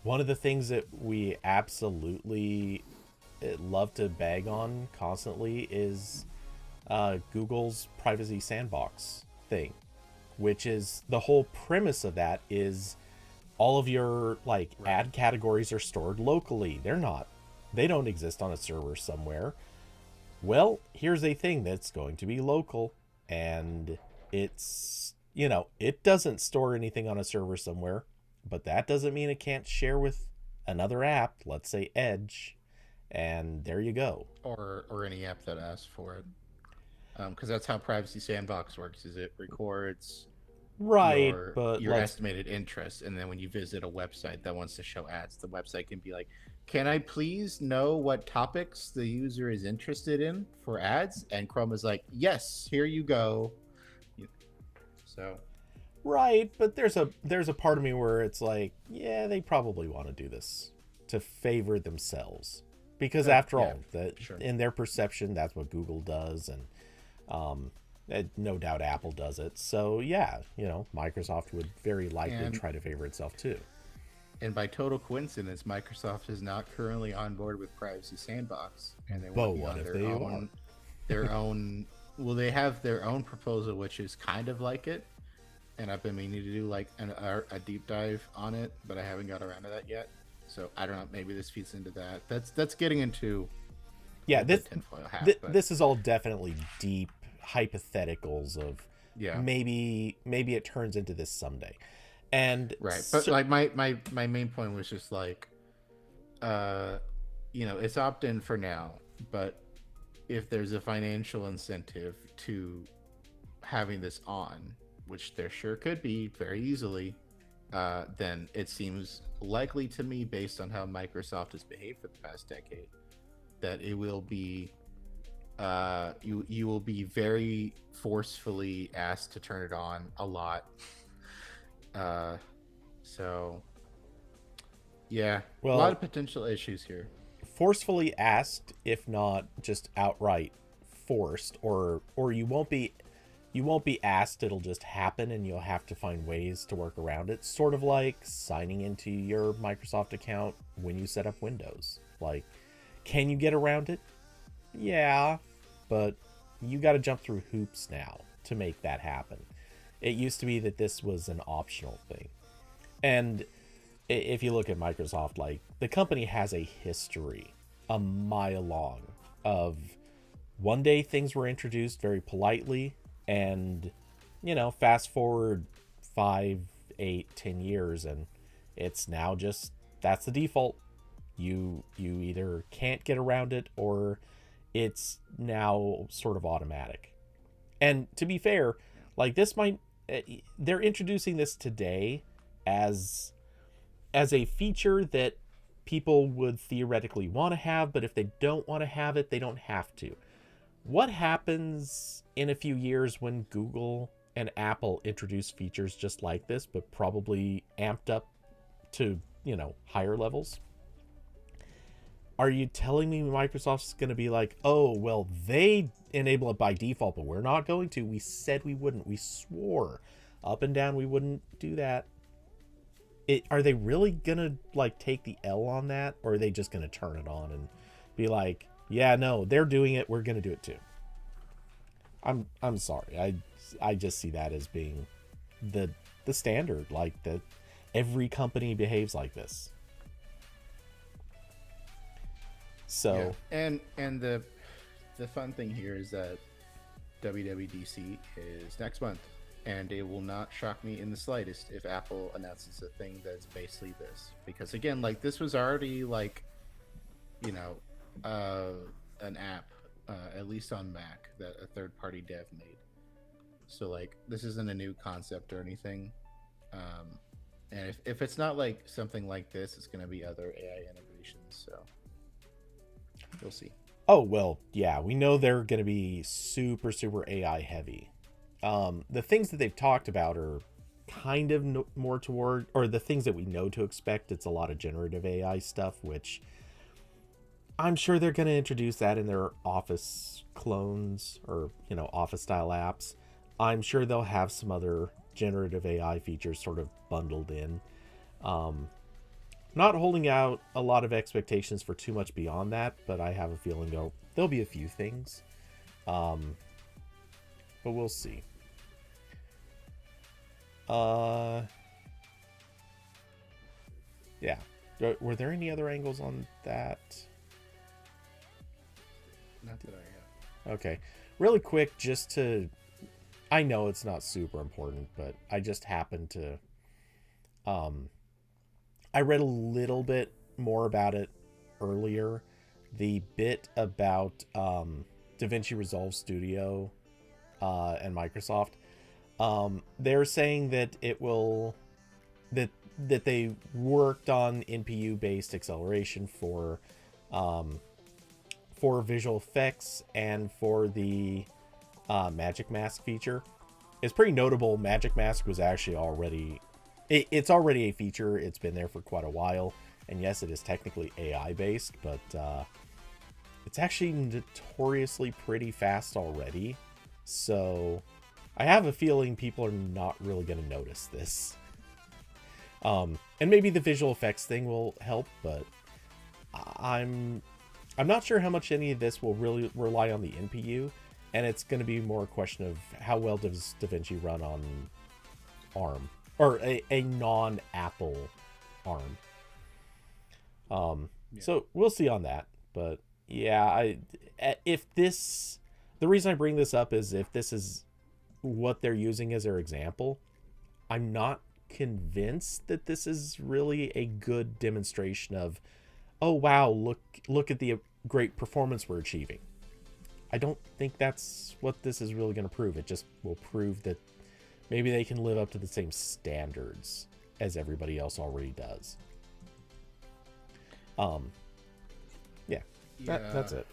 of the things that we absolutely love to bag on constantly is Google's privacy sandbox thing, which is the whole premise of that is all of your like ad categories are stored locally. They don't exist on a server somewhere. Well, here's a thing that's going to be local, and it's, it doesn't store anything on a server somewhere, but that doesn't mean it can't share with another app, let's say Edge, and there you go. Or any app that asks for it. Because that's how Privacy Sandbox works. Is it records Right, your but your estimated interest, and then when you visit a website that wants to show ads, the website can be like, "Can I please know what topics the user is interested in for ads?" And Chrome is like, "Yes, here you go." So, right, but there's a part of me where it's like, yeah, they probably want to do this to favor themselves, because after all, that sure. in their perception, that's what Google does, and no doubt Apple does it. So yeah, Microsoft would very likely try to favor itself too. And by total coincidence, Microsoft is not currently on board with Privacy Sandbox, and they're But working what on if their they own, are? their own. Well, they have their own proposal, which is kind of like it, and I've been meaning to do like a deep dive on it, but I haven't got around to that yet. So I don't know. Maybe this feeds into that. That's getting into this is all definitely deep hypotheticals of maybe it turns into this someday, and right. But like my main point was just like, it's opt-in for now, but if there's a financial incentive to having this on, which there sure could be very easily, then it seems likely to me, based on how Microsoft has behaved for the past decade, that it will be you will be very forcefully asked to turn it on a lot. So yeah, a lot of potential issues here. Forcefully asked, if not just outright forced, or you won't be asked, it'll just happen and you'll have to find ways to work around it, sort of like signing into your Microsoft account when you set up Windows. Like, can you get around it? Yeah, but you got to jump through hoops now to make that happen. It used to be that this was an optional thing. And if you look at Microsoft, like, the company has a history a mile long of one day things were introduced very politely, and fast forward 5, 8, 10 years, and it's now just that's the default. You either can't get around it, or it's now sort of automatic. And to be fair, like, this might they're introducing this today as a feature that people would theoretically want to have, but if they don't want to have it, they don't have to. What happens in a few years when Google and Apple introduce features just like this, but probably amped up to, higher levels? Are you telling me Microsoft's going to be like, oh, well, they enable it by default, but we're not going to. We said we wouldn't. We swore up and down we wouldn't do that. Are they really going to, like, take the L on that? Or are they just going to turn it on and be like, yeah, no, they're doing it, we're going to do it too? I'm sorry. I just see that as being the standard, like, that every company behaves like this. So and the fun thing here is that WWDC is next month, and it will not shock me in the slightest if Apple announces a thing that's basically this, because again, like, this was already like, an app, at least on Mac, that a third-party dev made. So, like, this isn't a new concept or anything. And if it's not like something like this, it's going to be other AI integrations. So we'll see. Oh, well, yeah, we know they're going to be super, super AI heavy. The things that they've talked about are kind of more toward, or the things that we know to expect. It's a lot of generative AI stuff, which I'm sure they're going to introduce that in their Office clones or, Office style apps. I'm sure they'll have some other generative AI features sort of bundled in. Um, Not holding out a lot of expectations for too much beyond that, but I have a feeling there'll be a few things. Um, but we'll see. Uh, yeah. Were there any other angles on that? Not that I have. Okay. Really quick, just to. I know it's not super important, but I just happened to. Um, I read a little bit more about it earlier. The bit about DaVinci Resolve Studio and Microsoft. They're saying that it will that they worked on NPU based acceleration um, for visual effects and for the Magic Mask feature. It's pretty notable. Magic Mask was actually already it's already a feature. It's been there for quite a while, and yes, it is technically AI based, but it's actually notoriously pretty fast already. So I have a feeling people are not really going to notice this. And maybe the visual effects thing will help, but I'm not sure how much any of this will really rely on the NPU, and it's going to be more a question of how well does DaVinci run on ARM or a non-Apple ARM. Yeah. So we'll see on that, but yeah, if this the reason I bring this up is if this is what they're using as their example, I'm not convinced that this is really a good demonstration of, oh wow, look at the great performance we're achieving. I don't think that's what this is really going to prove. It just will prove that maybe they can live up to the same standards as everybody else already does. Yeah, that's it.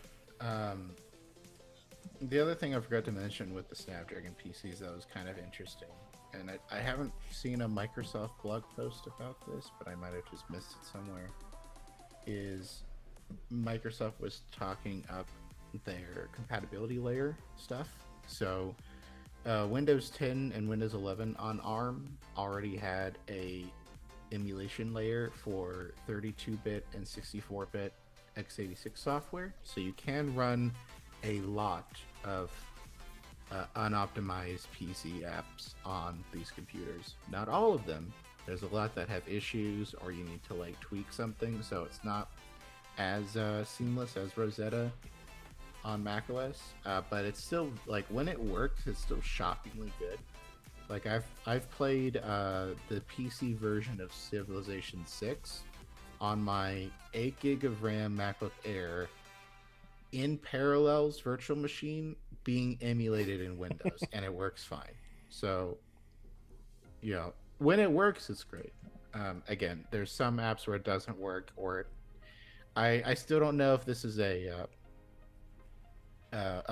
The other thing I forgot to mention with the Snapdragon PCs that was kind of interesting, and I haven't seen a Microsoft blog post about this, but I might have just missed it somewhere, is Microsoft was talking up their compatibility layer stuff. So Windows 10 and Windows 11 on ARM already had a emulation layer for 32-bit and 64-bit x86 software, so you can run a lot of unoptimized PC apps on these computers. Not all of them. There's a lot that have issues, or you need to like tweak something, so it's not as seamless as Rosetta on macOS. But it's still like when it works, it's still shockingly good. Like I've played the PC version of Civilization 6 on my 8 gig of RAM MacBook Air in Parallels virtual machine being emulated in Windows, and it works fine. So, when it works, it's great. Again, there's some apps where it doesn't work, or I still don't know if this is a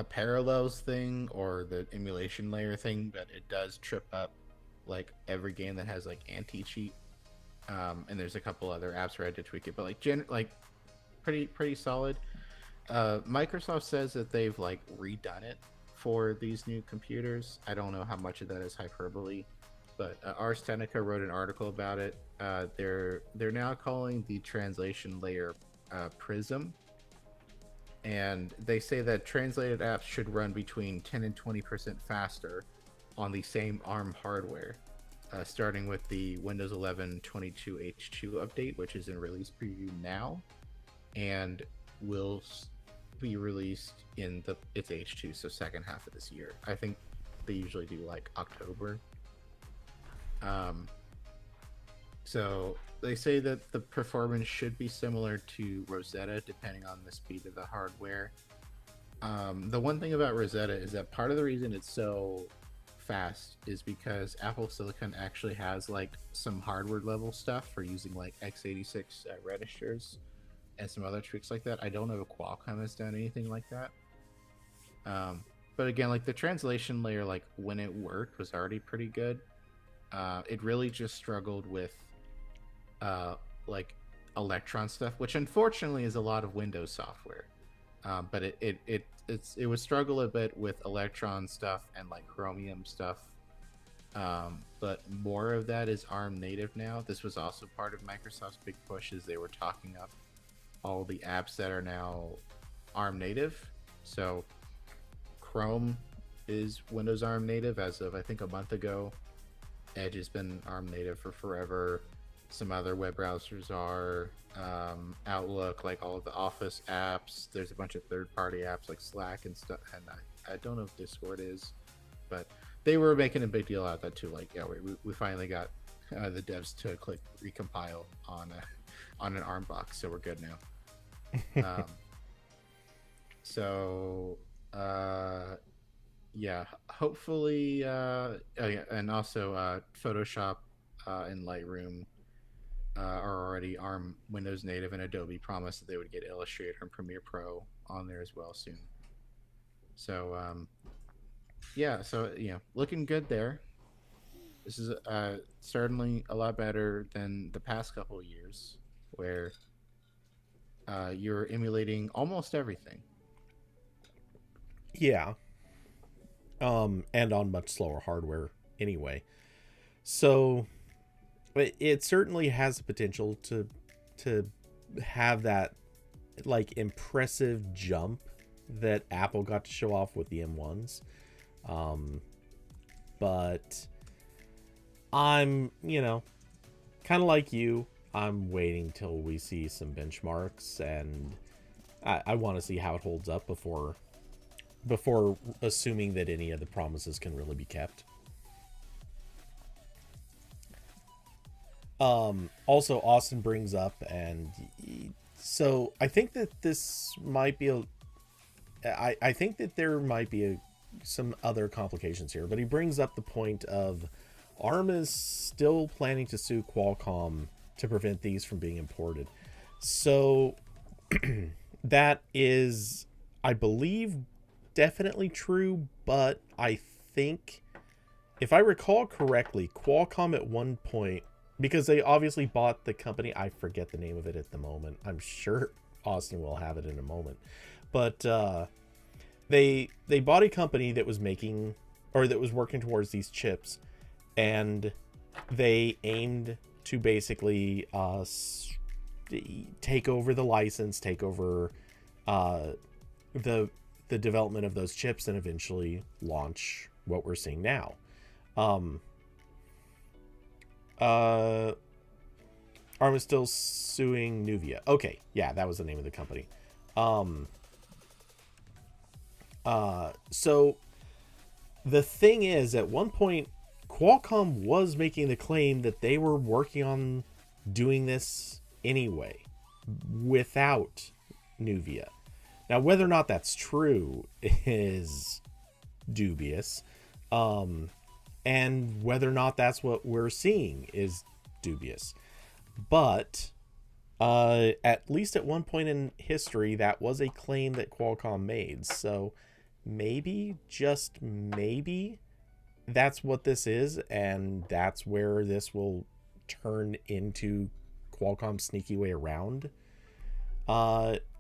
Parallels thing or the emulation layer thing, but it does trip up like every game that has like anti-cheat. And there's a couple other apps where I had to tweak it, but like pretty solid. Microsoft says that they've like redone it for these new computers. I don't know how much of that is hyperbole, but Ars Technica wrote an article about it. They're now calling the translation layer Prism, and they say that translated apps should run between 10 and 20% faster on the same ARM hardware, starting with the Windows 11 22H2 update, which is in release preview now, and will be released in its H2, so second half of this year. I think they usually do like October. So they say that the performance should be similar to Rosetta depending on the speed of the hardware. The one thing about Rosetta is that part of the reason it's so fast is because Apple Silicon actually has like some hardware level stuff for using like x86 registers and some other tricks like that. I don't know if Qualcomm has done anything like that. But again, like the translation layer, like when it worked, was already pretty good. It really just struggled with like Electron stuff, which unfortunately is a lot of Windows software. But it would struggle a bit with Electron stuff and like Chromium stuff. But more of that is ARM native now. This was also part of Microsoft's big push, as they were talking up all the apps that are now ARM native. So Chrome is Windows ARM native as of I think a month ago. Edge has been ARM native for forever. Some other web browsers are. Outlook, like all of the Office apps. There's a bunch of third-party apps like Slack and stuff. And I don't know if Discord is, but they were making a big deal out of that too. Like, yeah, we finally got the devs to click recompile on an ARM box, so we're good now. So yeah, hopefully, oh yeah, and also Photoshop and Lightroom are already ARM Windows native, and Adobe promised that they would get Illustrator and Premiere Pro on there as well soon. So yeah, so looking good there. This is certainly a lot better than the past couple of years, where you're emulating almost everything. Yeah. And on much slower hardware anyway. So it certainly has the potential to have that like impressive jump that Apple got to show off with the M1s. But I'm, kind of like you, I'm waiting till we see some benchmarks, and I want to see how it holds up before assuming that any of the promises can really be kept. Also, Austin brings up, and so I think that this might be I think that there might be some other complications here, but he brings up the point of ARM is still planning to sue Qualcomm to prevent these from being imported. So that is, I believe, definitely true, but I think, if I recall correctly, Qualcomm at one point, because they obviously bought the company, I forget the name of it at the moment. I'm sure Austin will have it in a moment. But they bought a company that was making, or that was working towards these chips, and they aimed to basically take over the license, take over the development of those chips, and eventually launch what we're seeing now. ARM is still suing Nuvia. Okay, yeah, that was the name of the company. So the thing is, at one point, Qualcomm was making the claim that they were working on doing this anyway, without Nuvia. Now, whether or not that's true is dubious. And whether or not that's what we're seeing is dubious. But at least at one point in history, that was a claim that Qualcomm made. So maybe, just maybe, that's what this is, and that's where this will turn into Qualcomm's sneaky way around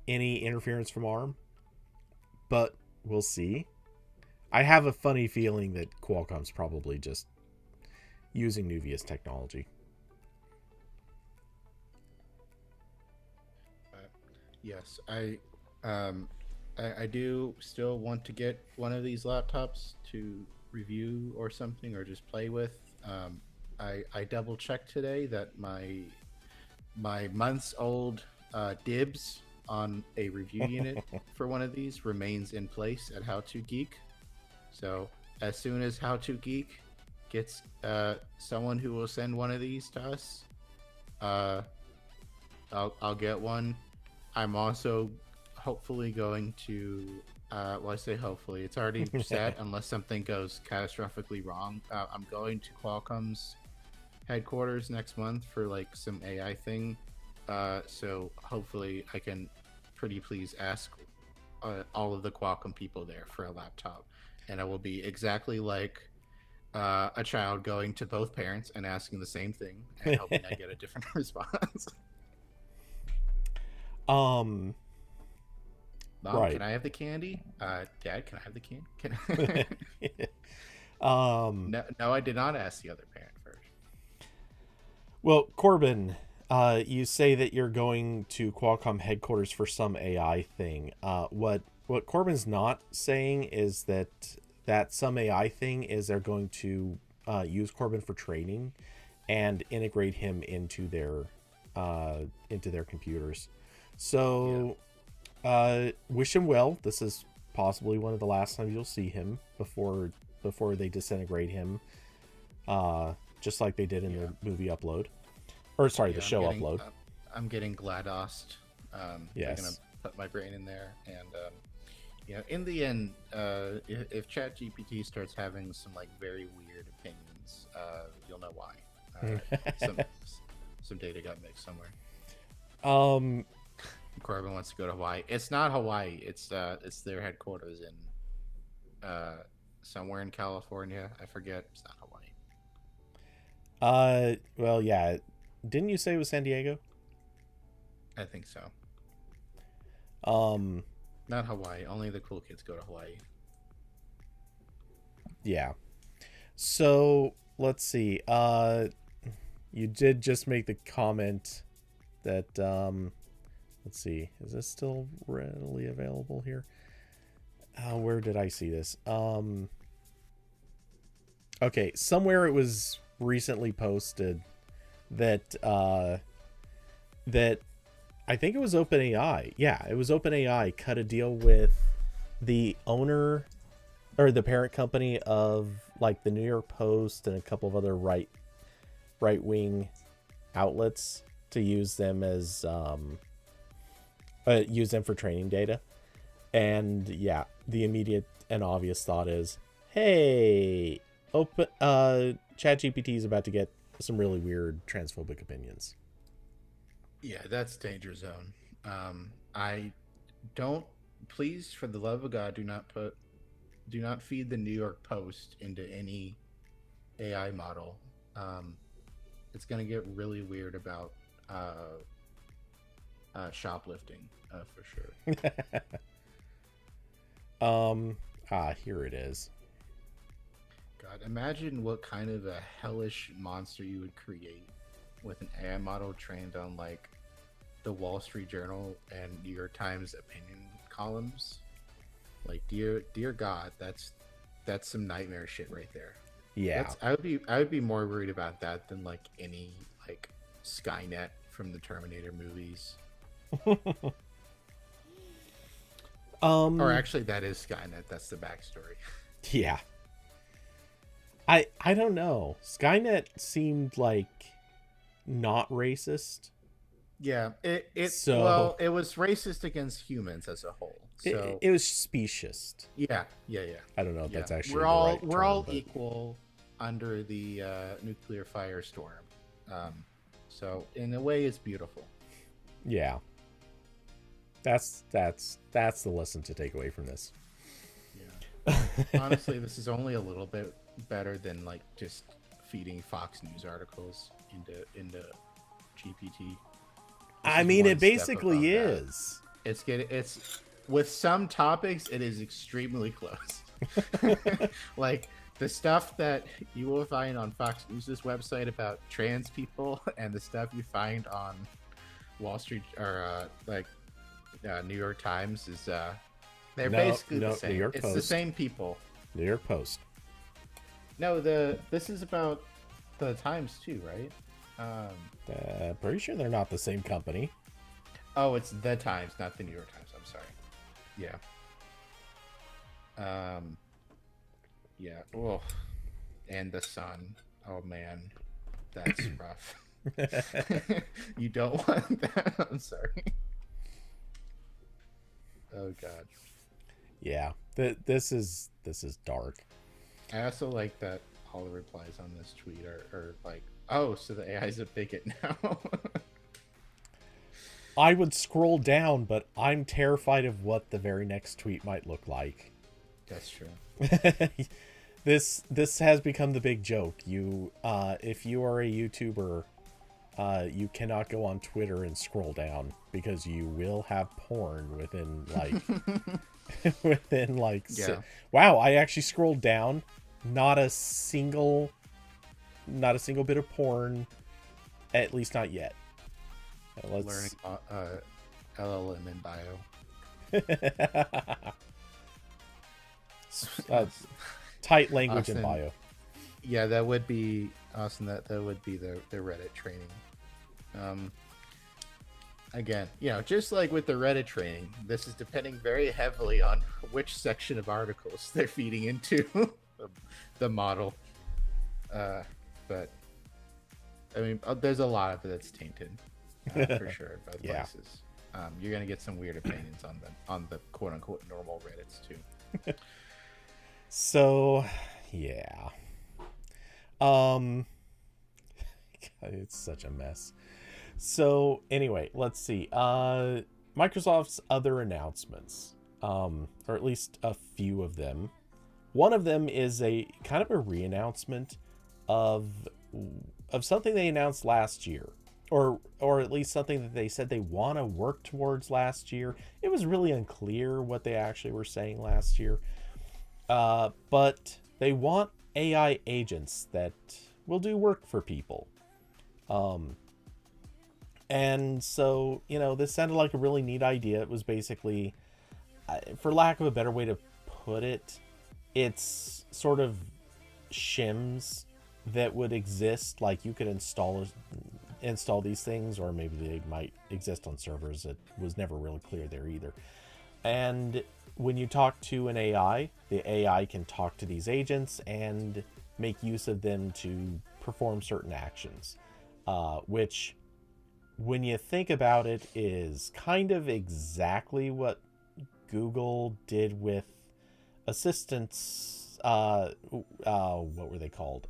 any interference from ARM. But we'll see. I have a funny feeling that Qualcomm's probably just using Nuvia's technology. Yes, I do still want to get one of these laptops to review or something, or just play with. I double checked today that my months old dibs on a review unit for one of these remains in place at How To Geek. So as soon as How To Geek gets someone who will send one of these to us, I'll get one. I'm also hopefully going to, well, I say hopefully, it's already set unless something goes catastrophically wrong. I'm going to Qualcomm's headquarters next month for like some AI thing. So hopefully I can pretty please ask all of the Qualcomm people there for a laptop. And I will be exactly like a child going to both parents and asking the same thing and hoping I get a different response. Um, Mom, right. can I have the candy? Dad, can I have the candy? Can um, No, no, I did not ask the other parent first. well, Corbin, you say that you're going to Qualcomm headquarters for some AI thing. What Corbin's not saying is that some AI thing is they're going to use Corbin for training and integrate him into their computers. Yeah. So wish him well. This is possibly one of the last times you'll see him before they disintegrate him, just like they did in Yeah. the movie upload, or sorry, the Yeah, show upload. I'm getting GLaDOSed. They're gonna Yes. put my brain in there, and in the end, if ChatGPT starts having some like very weird opinions, you'll know why. Some some data got mixed somewhere. um. Corbin wants to go to Hawaii. It's not Hawaii. It's their headquarters in somewhere in California. I forget. It's not Hawaii. Well, yeah. Didn't you say it was San Diego? I think so. Um. Not Hawaii. Only the cool kids go to Hawaii. Yeah. So let's see. You did just make the comment that let's see, is this still readily available here? Where did I see this? Okay, somewhere it was recently posted that that I think it was OpenAI. Yeah, it was OpenAI cut a deal with the owner or the parent company of like the New York Post and a couple of other right wing outlets to use them as use them for training data. And yeah, the immediate and obvious thought is, hey, open ChatGPT is about to get some really weird transphobic opinions. Yeah, that's danger zone. I don't. Please, for the love of God, do not feed the New York Post into any AI model. It's gonna get really weird about shoplifting for sure. Here it is. God, imagine what kind of a hellish monster you would create with an AI model trained on like the Wall Street Journal and New York Times opinion columns. Like, dear God, that's some nightmare shit right there. Yeah. I would be more worried about that than like any like Skynet from the Terminator movies. Or actually, that is Skynet. That's the backstory. Yeah. I don't know. Skynet seemed like not racist. Yeah, So well, it was racist against humans as a whole. So it was speciest. yeah. I don't know if that's actually we're the all right we're term, all but equal under the nuclear firestorm. So in a way, it's beautiful. yeah. That's the lesson to take away from this. Yeah. Honestly, this is only a little bit better than like just feeding Fox News articles into GPT. I mean, it basically is. It's with some topics it is extremely close. Like the stuff that you will find on Fox News's website about trans people and the stuff you find on Wall Street or New York Times is they're basically the same. New York It's Post. the same people. New York Post. No, this is about the Times too, right? Pretty sure they're not the same company. Oh, it's the Times, not the New York Times. I'm sorry. Yeah. Yeah. Oh, and the Sun. Oh man, that's rough. You don't want that. I'm sorry. Oh god. Yeah. This is dark. I also like that all the replies on this tweet are like, oh, so the AI is a bigot now. I would scroll down, but I'm terrified of what the very next tweet might look like. That's true. This has become the big joke. You if you are a YouTuber you cannot go on Twitter and scroll down because you will have porn within like within like Yeah. wow, I actually scrolled down, not a single bit of porn, at least not yet. Learning LLM in bio. Tight language Austin, in bio. Yeah, that would be Austin. That would be the Reddit training. Again, just like with the Reddit training, this is depending very heavily on which section of articles they're feeding into the model. But I mean, there's a lot of it that's tainted for sure. Both places. You're gonna get some weird opinions on the quote unquote normal Reddits too. So, yeah. It's such a mess. So, anyway, let's see. Microsoft's other announcements, or at least a few of them. One of them is a kind of a re-announcement of something they announced last year, or at least something that they said they want to work towards last year. It was really unclear what they actually were saying last year. But they want AI agents that will do work for people. And so, this sounded like a really neat idea. It was basically, for lack of a better way to put it, it's sort of shims that would exist. Like you could install these things, or maybe they might exist on servers. It was never really clear there either. And when you talk to an AI, the AI can talk to these agents and make use of them to perform certain actions, which, when you think about it, is kind of exactly what Google did with assistants. What were they called?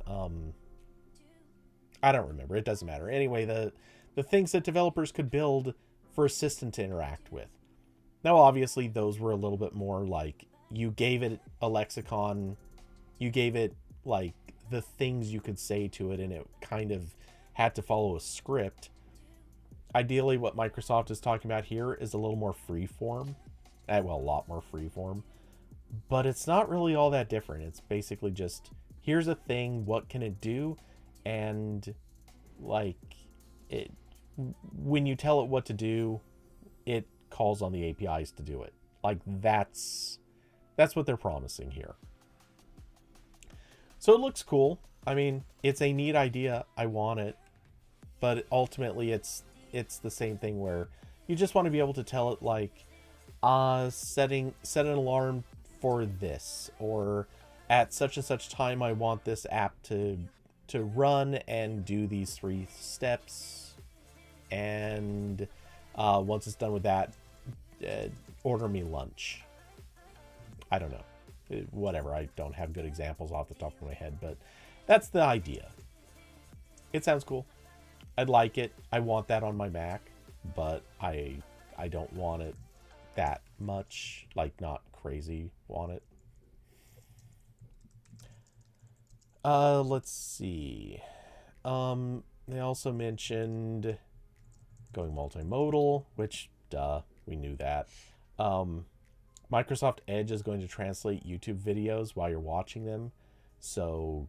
I don't remember. It doesn't matter. Anyway, the things that developers could build for Assistant to interact with. Now, obviously, those were a little bit more like you gave it a lexicon, you gave it like the things you could say to it, and it kind of had to follow a script. Ideally, what Microsoft is talking about here is a little more freeform. Well, a lot more freeform. But it's not really all that different. It's basically just, here's a thing, what can it do? And, like, when you tell it what to do, it calls on the APIs to do it. Like, that's what they're promising here. So it looks cool. I mean, it's a neat idea. I want it. But ultimately, it's the same thing where you just want to be able to tell it, like, set an alarm for this, or at such and such time I want this app to run and do these 3 steps, and once it's done with that, order me lunch. I don't know, whatever. I don't have good examples off the top of my head, but that's the idea. It sounds cool. I'd like it. I want that on my Mac, but I don't want it that much. Like, not crazy want it. Let's see. They also mentioned going multimodal, which, duh, we knew that. Microsoft Edge is going to translate YouTube videos while you're watching them. So,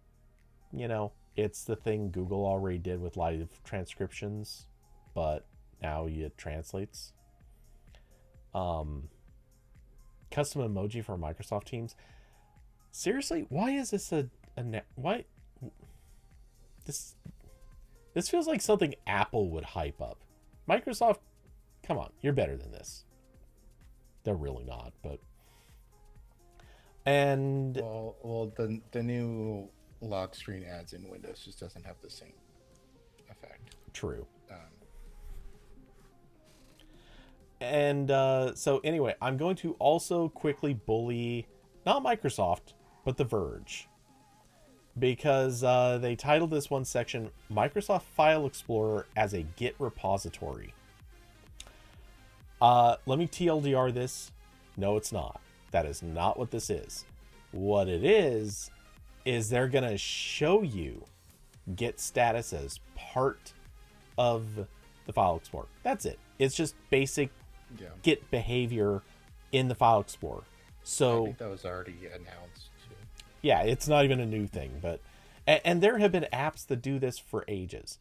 it's the thing Google already did with live transcriptions, but now it translates. Custom emoji for Microsoft Teams. Seriously, why is this why? This feels like something Apple would hype up. Microsoft, come on, you're better than this. They're really not, but. And well, the new lock screen ads in Windows just doesn't have the same effect. True. And so anyway, I'm going to also quickly bully, not Microsoft, but The Verge. Because they titled this one section, Microsoft File Explorer as a Git repository. Let me TLDR this. No, it's not. That is not what this is. What it is they're going to show you Git status as part of the File Explorer. That's it. It's just basic Git behavior in the File Explorer. So I think that was already announced too. Yeah, it's not even a new thing, but and there have been apps that do this for ages.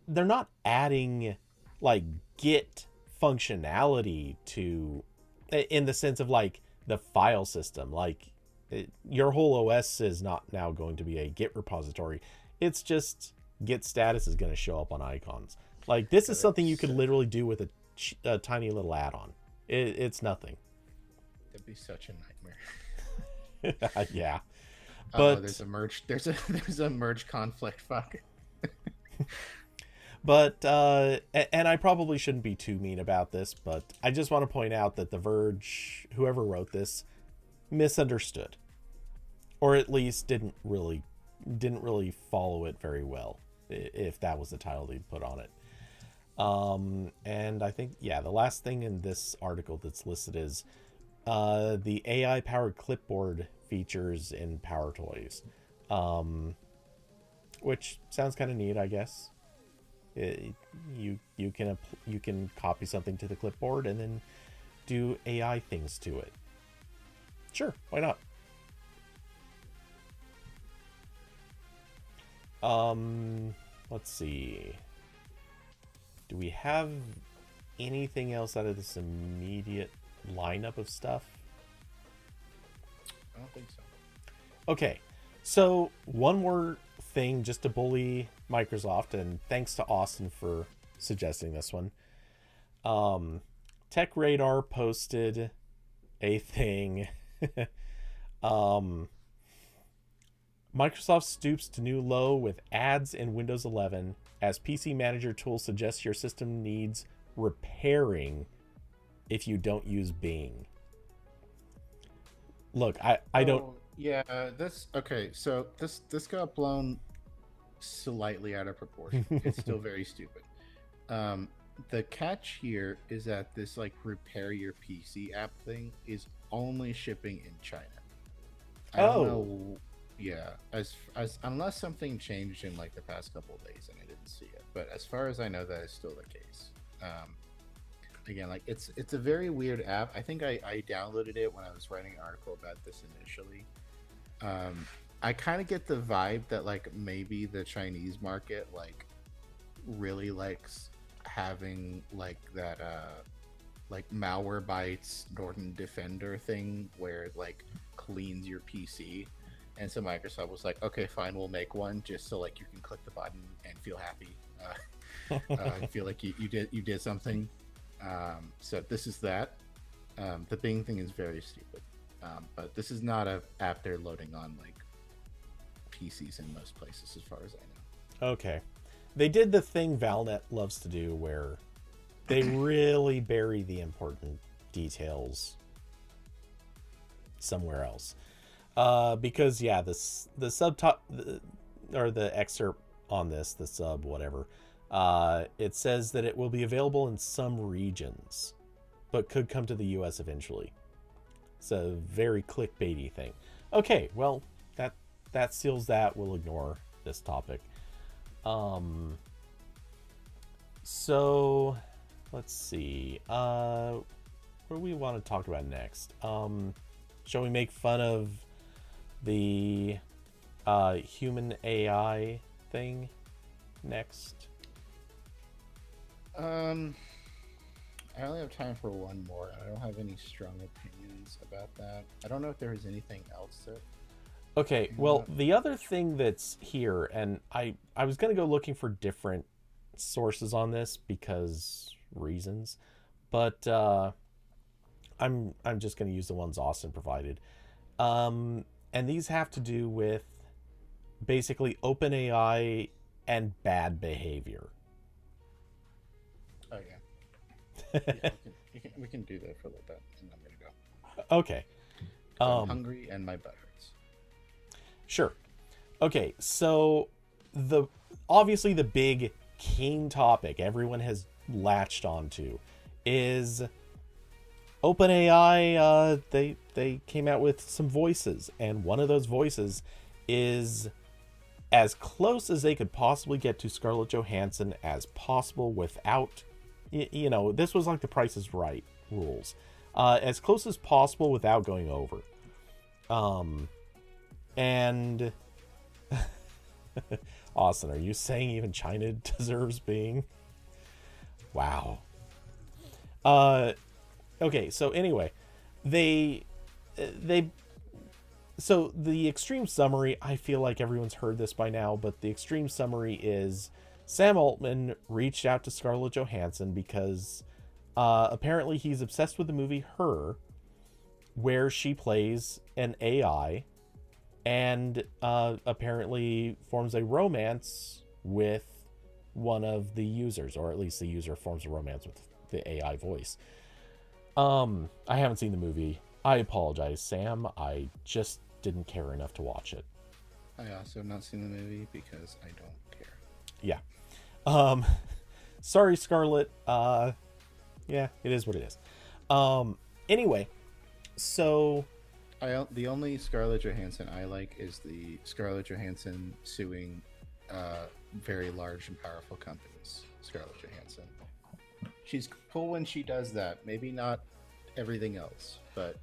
They're not adding like Git functionality to, in the sense of like the file system. Like your whole OS is not now going to be a Git repository. It's just Git status is going to show up on icons. Like this is something you could literally do with a tiny little add-on. It's nothing. That'd be such a nightmare. Yeah. But there's a merge. There's a merge conflict. Fuck. But and I probably shouldn't be too mean about this, but I just want to point out that The Verge, whoever wrote this, misunderstood, or at least didn't really follow it very well, if that was the title they'd put on it. And I think, yeah, the last thing in this article that's listed is the AI powered clipboard features in Power Toys, which sounds kind of neat, I guess. You can copy something to the clipboard and then do AI things to it. Sure, why not? Let's see. Do we have anything else out of this immediate lineup of stuff? I don't think so. Okay, so one more thing just to bully Microsoft, and thanks to Austin for suggesting this one. Tech Radar posted a thing. Microsoft stoops to new low with ads in Windows 11 as PC Manager tool suggests your system needs repairing if you don't use Bing. Look, I don't. Yeah, this okay. So this got blown slightly out of proportion. It's still very stupid. The catch here is that this like repair your PC app thing is only shipping in China. I don't know. Yeah, as unless something changed in like the past couple of days and I didn't see it, but as far as I know, that is still the case. Again, like it's a very weird app. I think I downloaded it when I was writing an article about this initially. I kind of get the vibe that like maybe the Chinese market like really likes having like that like Malwarebytes Norton Defender thing where it like cleans your PC. And so Microsoft was like, okay, fine, we'll make one just so like you can click the button and feel happy, feel like you did something. So this is that. The Bing thing is very stupid, but this is not a app they're loading on like PCs in most places, as far as I know. Okay, they did the thing Valnet loves to do, where they really bury the important details somewhere else. Because yeah, the or the excerpt on this, the sub whatever, it says that it will be available in some regions, but could come to the US eventually. It's a very clickbaity thing. Okay, well that seals that. We'll ignore this topic. So let's see. What do we want to talk about next? Shall we make fun of the human AI thing next? I only have time for one more. I don't have any strong opinions about that. I don't know if there is anything else that. Okay, well, the other thing that's here, and I was gonna go looking for different sources on this because reasons, but I'm just gonna use the ones Austin provided. And these have to do with basically OpenAI and bad behavior. Oh yeah. Yeah, we can do that for a little bit, and I'm gonna go. Okay. I'm hungry and my butt hurts. Sure. Okay, so obviously the big keen topic everyone has latched onto is OpenAI. They came out with some voices, and one of those voices is as close as they could possibly get to Scarlett Johansson as possible without, this was like the Price is Right rules. As close as possible without going over. And Austin, are you saying even China deserves being? Wow. Okay, so anyway, they so the extreme summary, I feel like everyone's heard this by now, but the extreme summary is Sam Altman reached out to Scarlett Johansson because apparently he's obsessed with the movie Her, where she plays an AI and apparently forms a romance with one of the users, or at least the user forms a romance with the AI voice. I haven't seen the movie. I apologize, Sam. I just didn't care enough to watch it. I also have not seen the movie because I don't care. Yeah. Sorry, Scarlett. Yeah, it is what it is. Anyway, so The only Scarlett Johansson I like is the Scarlett Johansson suing very large and powerful companies. Scarlett Johansson. She's cool when she does that. Maybe not everything else, but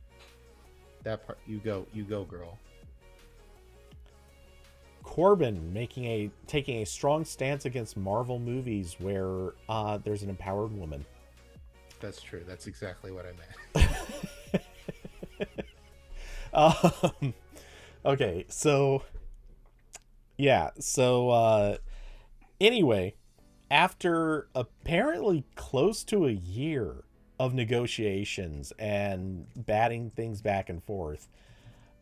that part, you go, girl. Corbin taking a strong stance against Marvel movies where there's an empowered woman. That's true. That's exactly what I meant. Okay, so yeah, so anyway, after apparently close to a year of negotiations and batting things back and forth,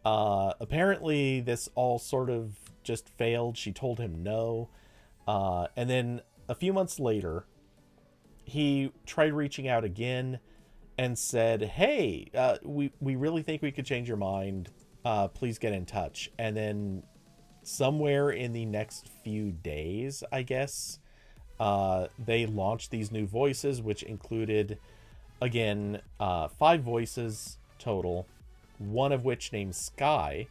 apparently this all sort of just failed. She told him no, and then a few months later he tried reaching out again and said, hey, we really think we could change your mind, please get in touch. And then somewhere in the next few days, I guess, they launched these new voices, which included, again, 5 voices total, one of which, named Sky,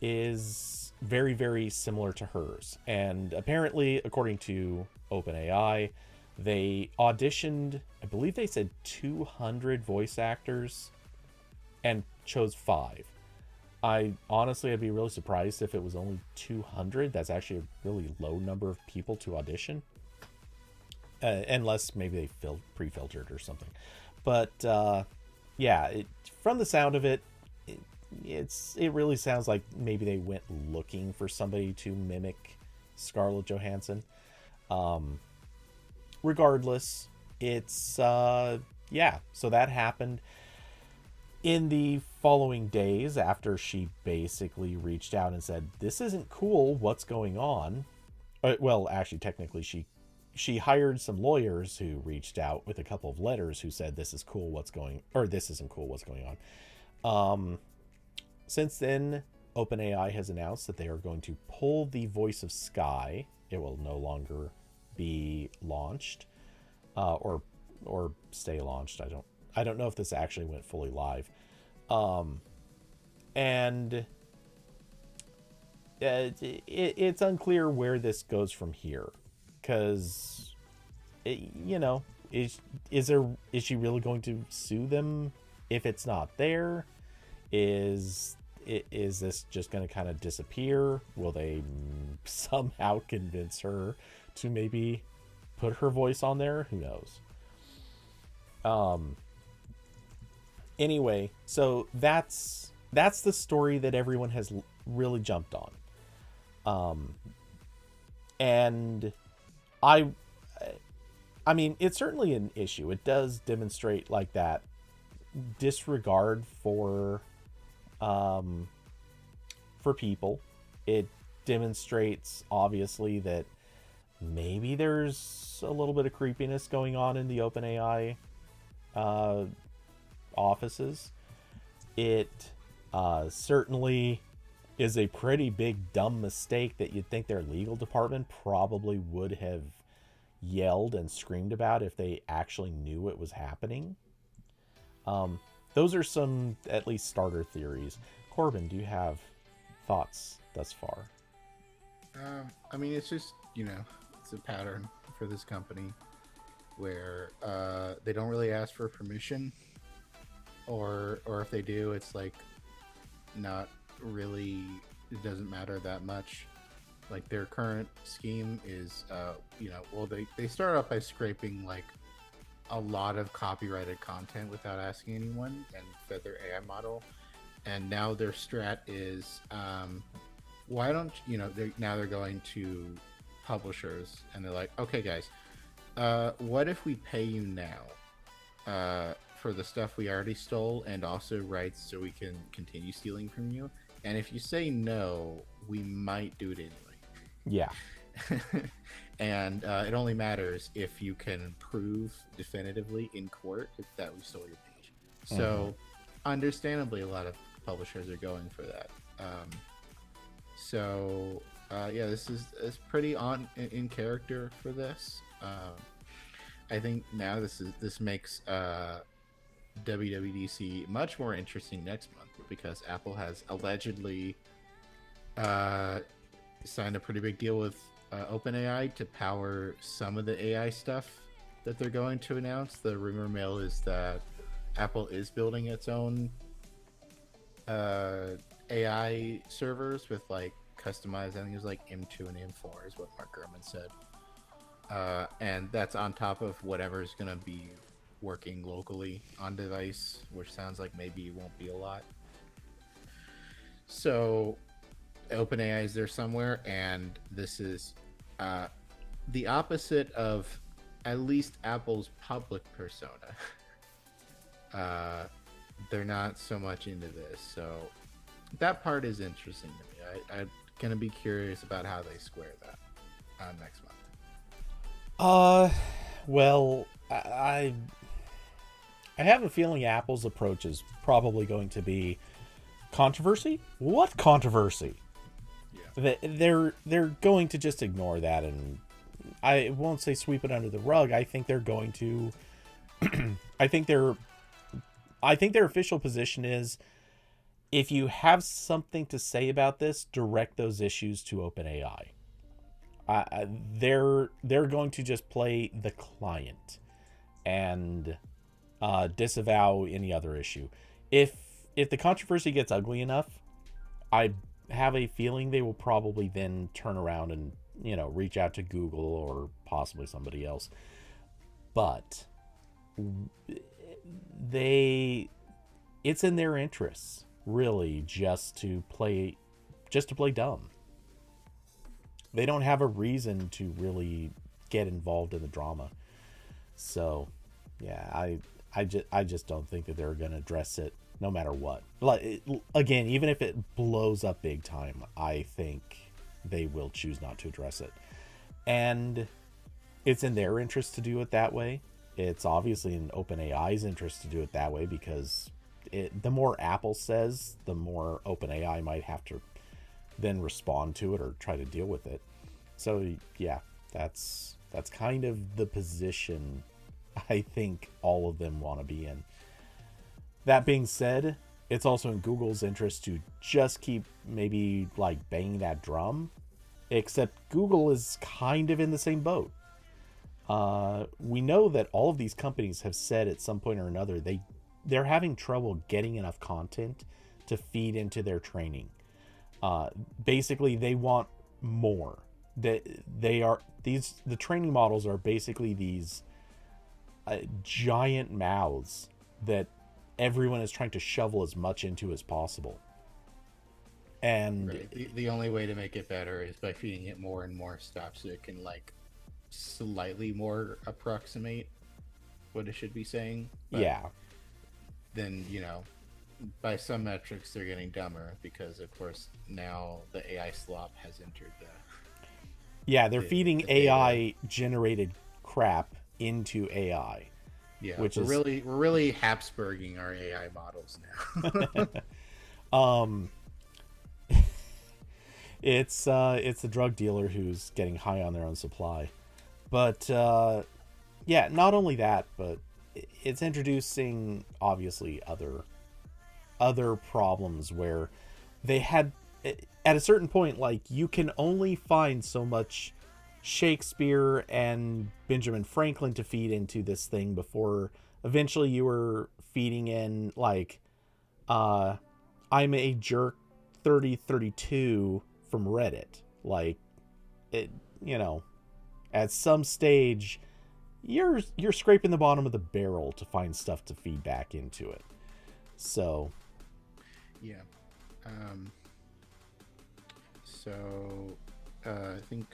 is very, very similar to hers. And apparently, according to OpenAI, they auditioned, I believe they said 200 voice actors and chose 5. I'd be really surprised if it was only 200. That's actually a really low number of people to audition. Unless maybe they pre-filtered or something. But yeah, from the sound of it, it really sounds like maybe they went looking for somebody to mimic Scarlett Johansson. Regardless, it's yeah, so that happened. In the following days, after she basically reached out and said, this isn't cool, what's going on? Well, actually, technically, she hired some lawyers who reached out with a couple of letters who said, this isn't cool, what's going on. Since then, OpenAI has announced that they are going to pull the voice of Sky. It will no longer be launched, or stay launched. I don't know if this actually went fully live. And it's unclear where this goes from here, because is she really going to sue them if it's not there? Is this just going to kind of disappear? Will they somehow convince her to maybe put her voice on there? Who knows? Anyway, so that's the story that everyone has really jumped on. And I mean, it's certainly an issue. It does demonstrate like that disregard for people. It demonstrates obviously that maybe there's a little bit of creepiness going on in the OpenAI offices. It certainly is a pretty big dumb mistake that you'd think their legal department probably would have yelled and screamed about if they actually knew it was happening. Those are some at least starter theories. Corbin, do you have thoughts thus far? I mean, it's just it's a pattern for this company where they don't really ask for permission, or if they do, it's like not really. It doesn't matter that much. Like their current scheme is, well, they start off by scraping like a lot of copyrighted content without asking anyone, and fed their AI model. And now their strat is, why don't now they're going to publishers and they're like, okay, guys, what if we pay you now for the stuff we already stole and also rights so we can continue stealing from you? And if you say no, we might do it anyway. Yeah. And it only matters if you can prove definitively in court that we stole your page. So, understandably, a lot of publishers are going for that. Yeah, this is pretty in character for this. I think now this makes WWDC much more interesting next month because Apple has allegedly signed a pretty big deal with OpenAI to power some of the AI stuff that they're going to announce. The rumor mill is that Apple is building its own AI servers with like customized, I think it was like M2 and M4 is what Mark Gurman said. And that's on top of whatever's going to be working locally on device, which sounds like maybe it won't be a lot. So OpenAI is there somewhere, and this is the opposite of at least Apple's public persona. They're not so much into this, so that part is interesting to me. I'm gonna be curious about how they square that next month. Well, I have a feeling Apple's approach is probably going to be controversy. What controversy? Yeah. They're going to just ignore that, and I won't say sweep it under the rug. I think they're going to. I think their official position is, if you have something to say about this, direct those issues to OpenAI. They're going to just play the client and disavow any other issue. If the controversy gets ugly enough, I have a feeling they will probably then turn around and reach out to Google or possibly somebody else. But it's in their interests, really, just to play dumb. They don't have a reason to really get involved in the drama. So, yeah, I just don't think that they're going to address it no matter what. Again, even if it blows up big time, I think they will choose not to address it. And it's in their interest to do it that way. It's obviously in OpenAI's interest to do it that way, because the more Apple says, the more OpenAI might have to then respond to it or try to deal with it. So yeah, that's kind of the position I think all of them want to be in. That being said, it's also in Google's interest to just keep maybe like banging that drum, except Google is kind of in the same boat. We know that all of these companies have said at some point or another they're having trouble getting enough content to feed into their training. Basically, they want more. The training models are basically these giant mouths that everyone is trying to shovel as much into as possible. And right. The only way to make it better is by feeding it more and more stuff so it can like slightly more approximate what it should be saying. But yeah. Then, by some metrics they're getting dumber because of course now the AI slop has entered they're feeding AI generated crap into AI. Yeah, we're really Habsburging our AI models now. It's the drug dealer who's getting high on their own supply. But not only that, but it's introducing obviously other problems where they had at a certain point, like, you can only find so much Shakespeare and Benjamin Franklin to feed into this thing before eventually you were feeding in, like, uh, I'm a jerk 3032 from Reddit. Like, it, you know, at some stage, you're scraping the bottom of the barrel to find stuff to feed back into it. So, Yeah. Um, so I think,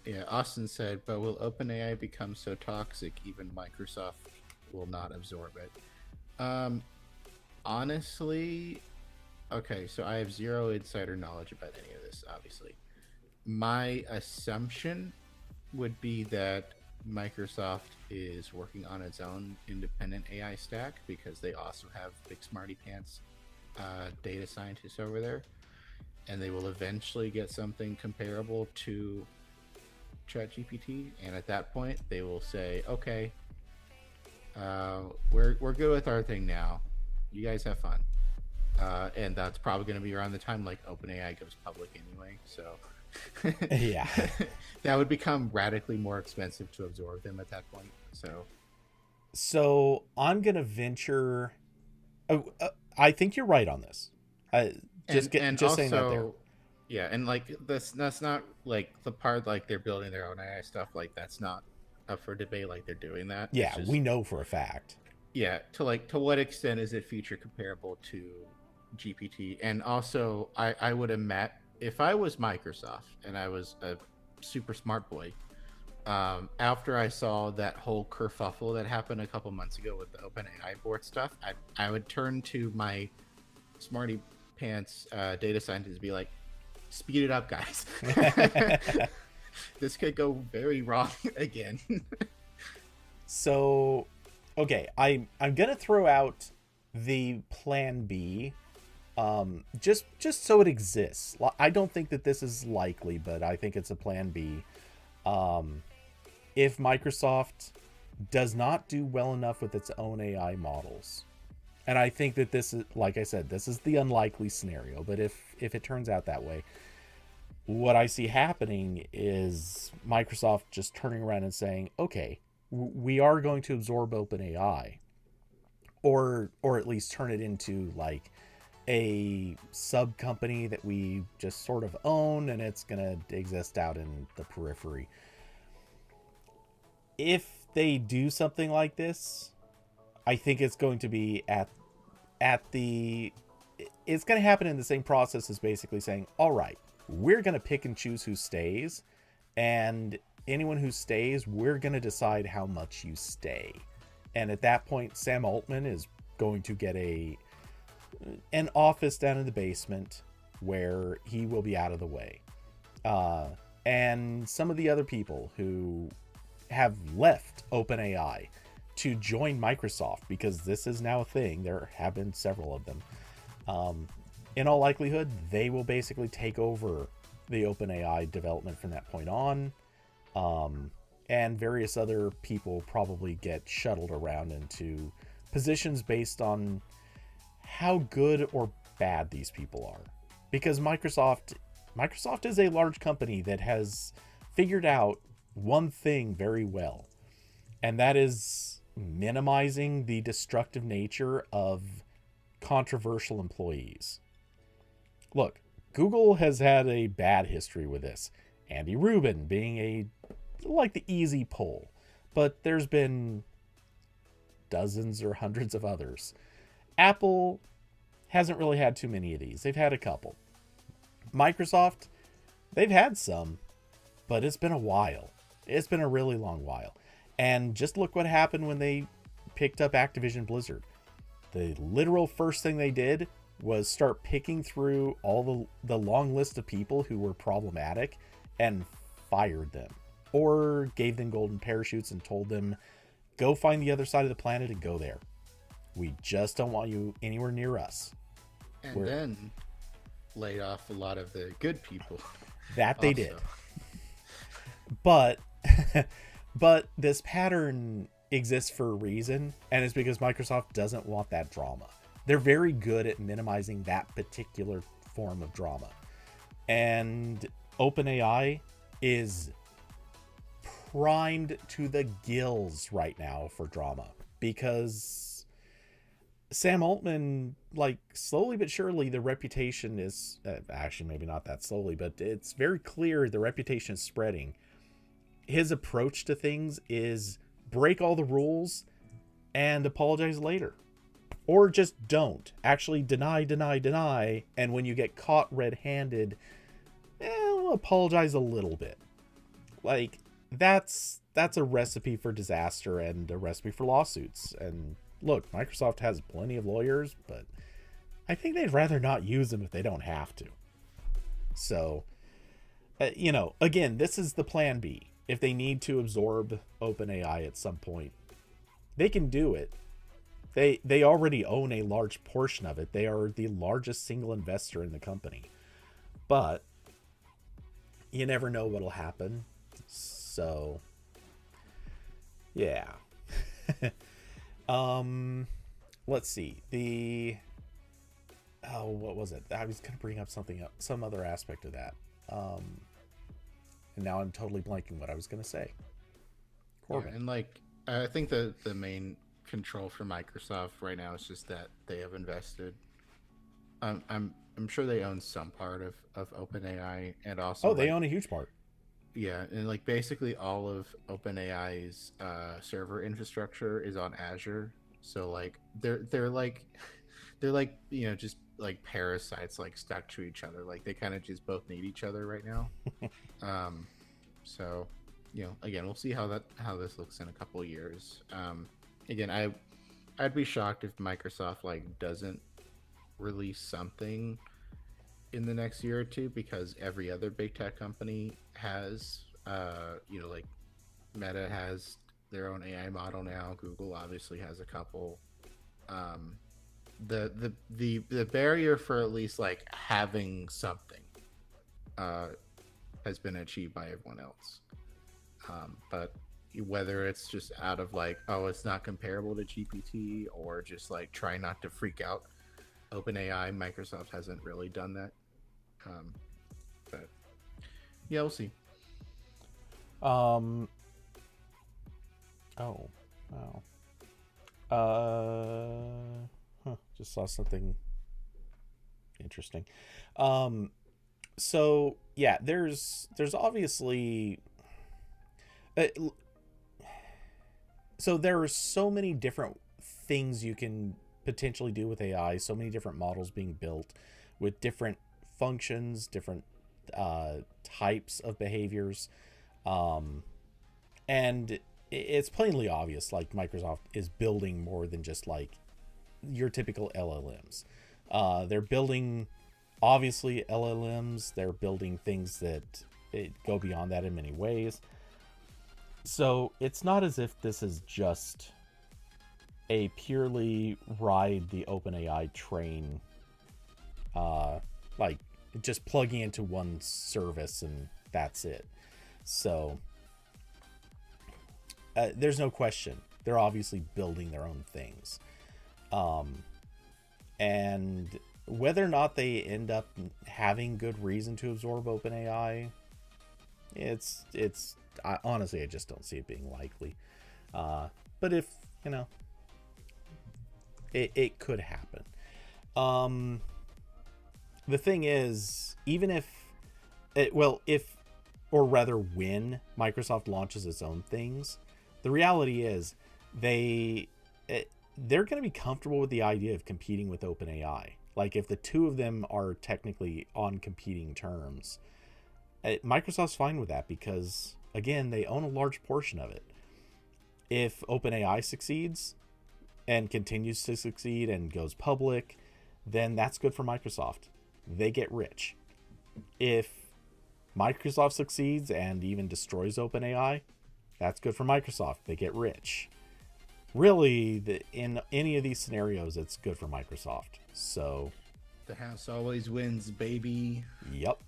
yeah, Austin said, but will OpenAI become so toxic even Microsoft will not absorb it? Honestly, okay, so I have zero insider knowledge about any of this, obviously. My assumption would be that Microsoft is working on its own independent AI stack because they also have big smarty pants data scientists over there, and they will eventually get something comparable to ChatGPT. And at that point, they will say, "Okay, we're good with our thing now. You guys have fun." And that's probably going to be around the time like OpenAI goes public anyway. So yeah. that would become radically more expensive to absorb them at that point. So I'm going to venture. I think you're right on this. Just saying that there. Also, yeah, and like that's not like the part like they're building their own AI stuff. Like that's not up for debate. Like they're doing that. Yeah, we know for a fact. Yeah, to what extent is it feature comparable to GPT? And also, I would imagine if I was Microsoft and I was a super smart boy, after I saw that whole kerfuffle that happened a couple months ago with the OpenAI board stuff, I would turn to my smarty pants data scientist and be like, speed it up, guys. This could go very wrong again. So, okay, I'm gonna throw out the plan B, just so it exists. I don't think that this is likely, but I think it's a plan B. If Microsoft does not do well enough with its own AI models, and I think that this is, like I said, this is the unlikely scenario, but if it turns out that way, what I see happening is Microsoft just turning around and saying, okay, we are going to absorb OpenAI, or at least turn it into like a sub company that we just sort of own, and it's going to exist out in the periphery. If they do something like this, I think it's going to be it's going to happen in the same process as basically saying, all right, we're going to pick and choose who stays, and anyone who stays, we're going to decide how much you stay. And at that point, Sam Altman is going to get an office down in the basement where he will be out of the way. And some of the other people who have left OpenAI to join Microsoft, because this is now a thing, there have been several of them, in all likelihood, they will basically take over the OpenAI development from that point on. And various other people probably get shuttled around into positions based on how good or bad these people are. Because Microsoft is a large company that has figured out one thing very well, and that is minimizing the destructive nature of controversial employees. Look, Google has had a bad history with this. Andy Rubin being like the easy pull, but there's been dozens or hundreds of others. Apple hasn't really had too many of these. They've had a couple. Microsoft, they've had some, but it's been a while. It's been a really long while. And just look what happened when they picked up Activision Blizzard. The literal first thing they did was start picking through all the long list of people who were problematic and fired them, or gave them golden parachutes and told them, go find the other side of the planet and go there. We just don't want you anywhere near us. And then laid off a lot of the good people. That they did. But but this pattern exists for a reason, and it's because Microsoft doesn't want that drama. They're very good at minimizing that particular form of drama. And OpenAI is primed to the gills right now for drama, because Sam Altman, like, slowly but surely, the reputation is actually maybe not that slowly, but it's very clear the reputation is spreading. His approach to things is break all the rules and apologize later, or just don't actually deny, and when you get caught red-handed, we'll apologize a little bit. Like, that's a recipe for disaster and a recipe for lawsuits. And look, Microsoft has plenty of lawyers, but I think they'd rather not use them if they don't have to. So, again, this is the plan B. If they need to absorb OpenAI at some point, they can do it. They already own a large portion of it. They are the largest single investor in the company. But you never know what'll happen. So, yeah. Let's see. What was it? I was going to bring up some other aspect of that. And now I'm totally blanking what I was going to say. Corbin. Yeah, and like, I think the main control for Microsoft right now is just that they have invested. I'm sure they own some part of OpenAI, and also they own a huge part. Yeah, and like basically all of OpenAI's server infrastructure is on Azure. So like they're like just like parasites, like stuck to each other. Like they kind of just both need each other right now. So again, we'll see how this looks in a couple of years. Again, I'd be shocked if Microsoft like doesn't release something in the next year or two, because every other big tech company has like Meta has their own AI model now. Google obviously has a couple. The barrier for at least like having something has been achieved by everyone else. But whether it's just out of like, oh, it's not comparable to GPT, or just like try not to freak out OpenAI, Microsoft hasn't really done that. But yeah, we'll see. Oh, wow. Just saw something interesting. So yeah, there's obviously so there are so many different things you can potentially do with AI, so many different models being built with different functions, different types of behaviors, and it's plainly obvious like Microsoft is building more than just like your typical LLMs. They're building obviously LLMs, they're building things that go beyond that in many ways. So it's not as if this is just a purely ride the OpenAI train, like just plugging into one service and that's it. So there's no question they're obviously building their own things, and whether or not they end up having good reason to absorb OpenAI, honestly I just don't see it being likely. But if it could happen. The thing is, even if when Microsoft launches its own things, the reality is they're going to be comfortable with the idea of competing with OpenAI. Like if the two of them are technically on competing terms, Microsoft's fine with that, because again, they own a large portion of it. If OpenAI succeeds and continues to succeed and goes public, then that's good for Microsoft. They get rich. If Microsoft succeeds and even destroys OpenAI, that's good for Microsoft. They get rich. Really, in any of these scenarios, it's good for Microsoft. So the house always wins, baby. Yep.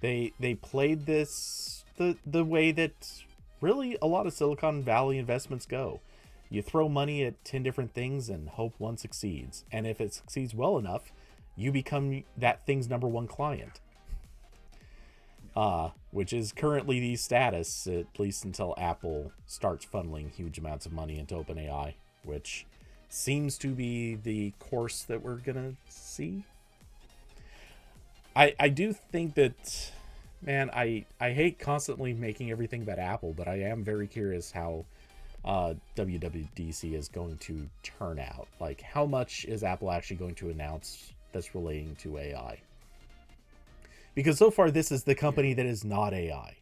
They played this the way that really a lot of Silicon Valley investments go. You throw money at 10 different things and hope one succeeds. And if it succeeds well enough, you become that thing's number one client. Which is currently the status, at least until Apple starts funneling huge amounts of money into OpenAI, which seems to be the course that we're gonna see. I do think that, man, I hate constantly making everything about Apple, but I am very curious how WWDC is going to turn out. Like, how much is Apple actually going to announce that's relating to AI? Because so far, this is the company that is not AI.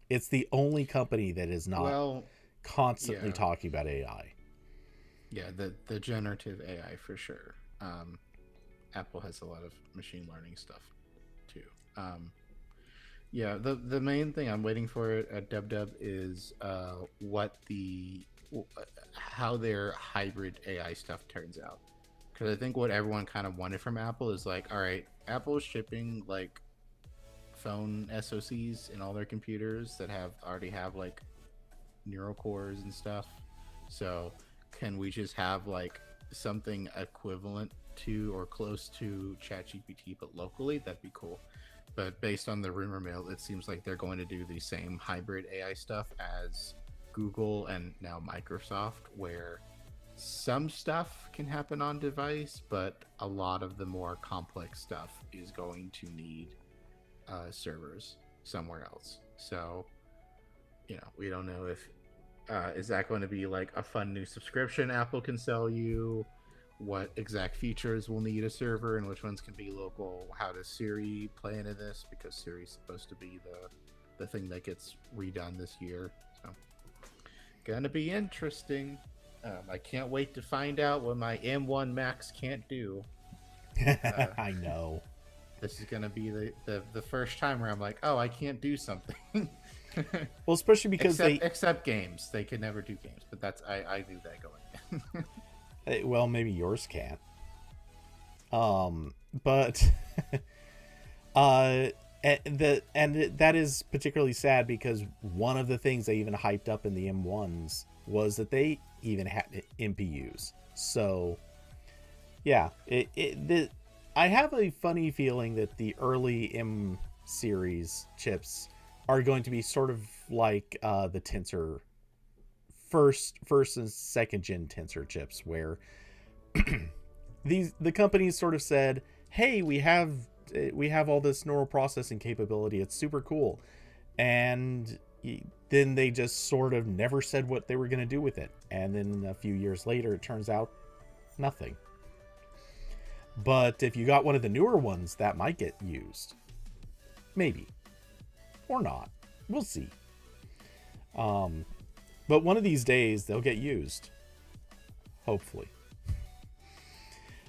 It's the only company that is not constantly talking about AI. Yeah, the generative AI for sure. Apple has a lot of machine learning stuff too. Yeah, the main thing I'm waiting for at DubDub is how their hybrid AI stuff turns out. Because I think what everyone kind of wanted from Apple is like, all right, Apple's shipping like phone SoCs in all their computers that already have like neural cores and stuff. So can we just have like something equivalent to or close to ChatGPT but locally? That'd be cool. But based on the rumor mill, it seems like they're going to do the same hybrid AI stuff as Google and now Microsoft, where some stuff can happen on device, but a lot of the more complex stuff is going to need servers somewhere else. So, we don't know if is that going to be like a fun new subscription Apple can sell you? What exact features will need a server and which ones can be local? How does Siri play into this? Because Siri's supposed to be the thing that gets redone this year. So, gonna be interesting. I can't wait to find out what my M1 Max can't do. I know. This is gonna be the first time where I'm like, oh, I can't do something. Well, especially because except games, they can never do games, but that's I do that going. Well, maybe yours can. But that is particularly sad because one of the things they even hyped up in the M1s was that they even had MPUs. So, yeah, I have a funny feeling that the early M series chips are going to be sort of like the Tensor first and second gen Tensor chips, where the companies sort of said, "Hey, we have all this neural processing capability. It's super cool," and then they just sort of never said what they were going to do with it. And then a few years later, it turns out nothing. But if you got one of the newer ones, that might get used, maybe, or not. We'll see. But one of these days they'll get used. Hopefully.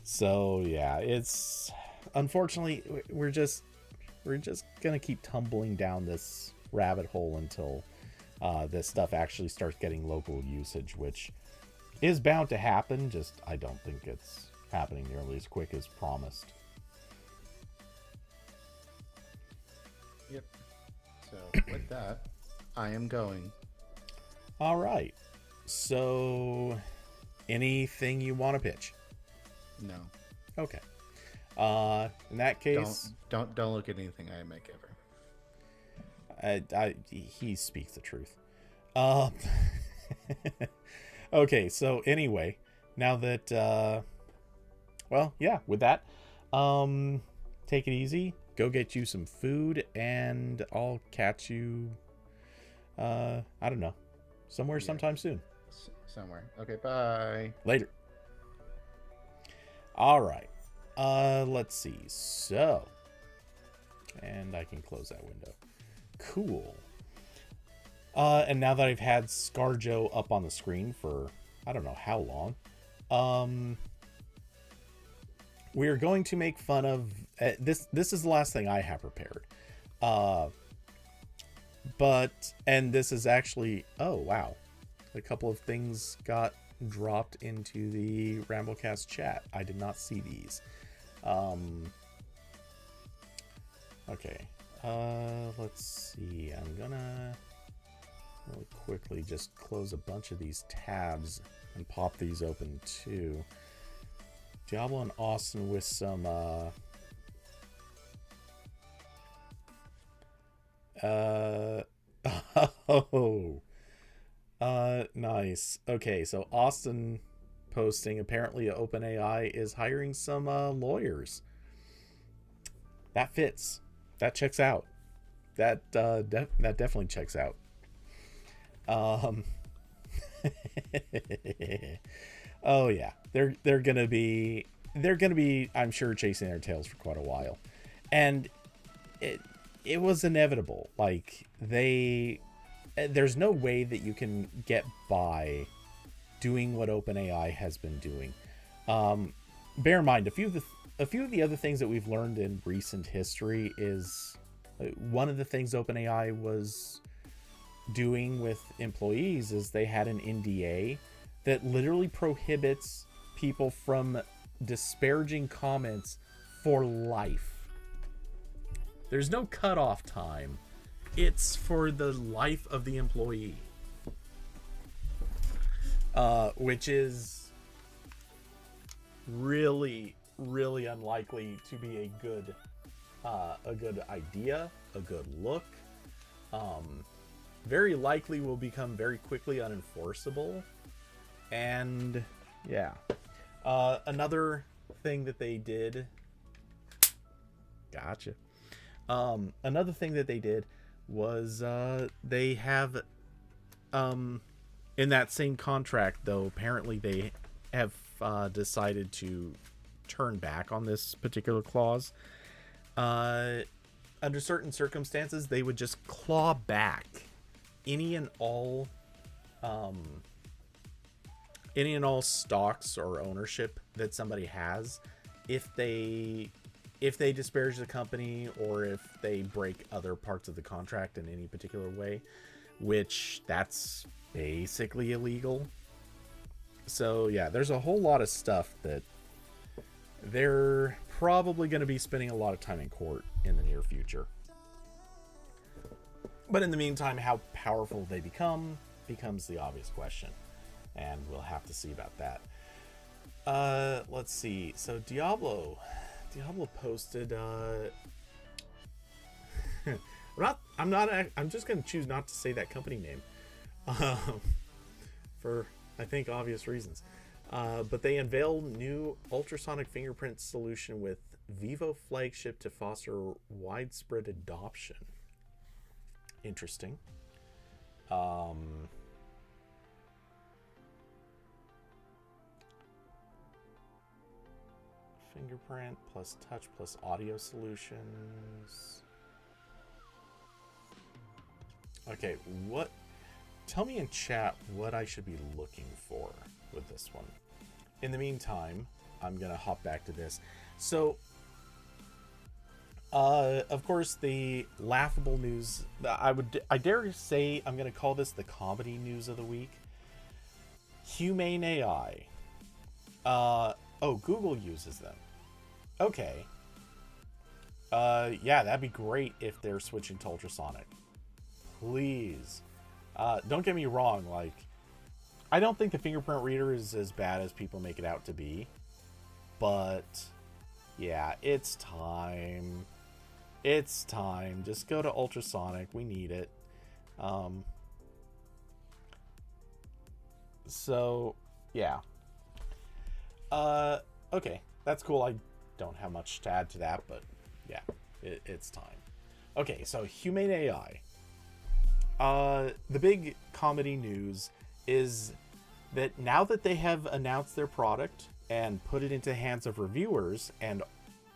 So yeah, it's unfortunately we're just gonna keep tumbling down this rabbit hole until this stuff actually starts getting local usage, which is bound to happen. Just I don't think it's happening nearly as quick as promised. Yep. So with that, I am going. All right. So, anything you want to pitch? No. Okay. In that case, don't look at anything I make ever. He speaks the truth. Okay. So anyway, now that with that, take it easy. Go get you some food, and I'll catch you. I don't know. Somewhere, sometime soon. Somewhere. Okay, bye. Later. All right. Let's see. So, and I can close that window. Cool. And now that I've had ScarJo up on the screen for I don't know how long, we are going to make fun of this. This is the last thing I have prepared. And this is actually, oh wow, a couple of things got dropped into the RambleCast chat. I did not see these. Okay, let's see. I'm gonna really quickly just close a bunch of these tabs and pop these open too, Diablo and Austin with some oh, nice. Okay, so Austin posting, apparently OpenAI is hiring some lawyers. That fits. That checks out. That definitely checks out. Um oh yeah. They're gonna be I'm sure chasing their tails for quite a while. And it was inevitable. Like there's no way that you can get by doing what OpenAI has been doing. Bear in mind, a few of the other things that we've learned in recent history is one of the things OpenAI was doing with employees is they had an NDA that literally prohibits people from disparaging comments for life. There's no cutoff time. It's for the life of the employee. Which is really, really unlikely to be a good idea, a good look. Very likely will become very quickly unenforceable. And yeah. Another thing that they did. Gotcha. Another thing that they did was they have in that same contract, though apparently they have decided to turn back on this particular clause. Under certain circumstances, they would just claw back any and all stocks or ownership that somebody has if they disparage the company or if they break other parts of the contract in any particular way, which that's basically illegal. So yeah, there's a whole lot of stuff that they're probably going to be spending a lot of time in court in the near future. But in the meantime, how powerful they becomes the obvious question, and we'll have to see about that. Let's see. So Diablo posted I'm just going to choose not to say that company name for I think obvious reasons. But they unveiled new ultrasonic fingerprint solution with Vivo flagship to foster widespread adoption. Interesting. Fingerprint plus touch plus audio solutions. Okay, tell me in chat what I should be looking for with this one. In the meantime, I'm gonna hop back to this. So of course, the laughable news, I dare say I'm gonna call this the comedy news of the week. Humane AI. Google uses them. Okay. Yeah, that'd be great if they're switching to ultrasonic. Please. Don't get me wrong, like, I don't think the fingerprint reader is as bad as people make it out to be. But, yeah, it's time. It's time. Just go to ultrasonic. We need it. So, yeah. Okay, that's cool. I don't have much to add to that, but yeah, it's time. Okay, so Humane AI. The big comedy news is that now that they have announced their product and put it into the hands of reviewers, and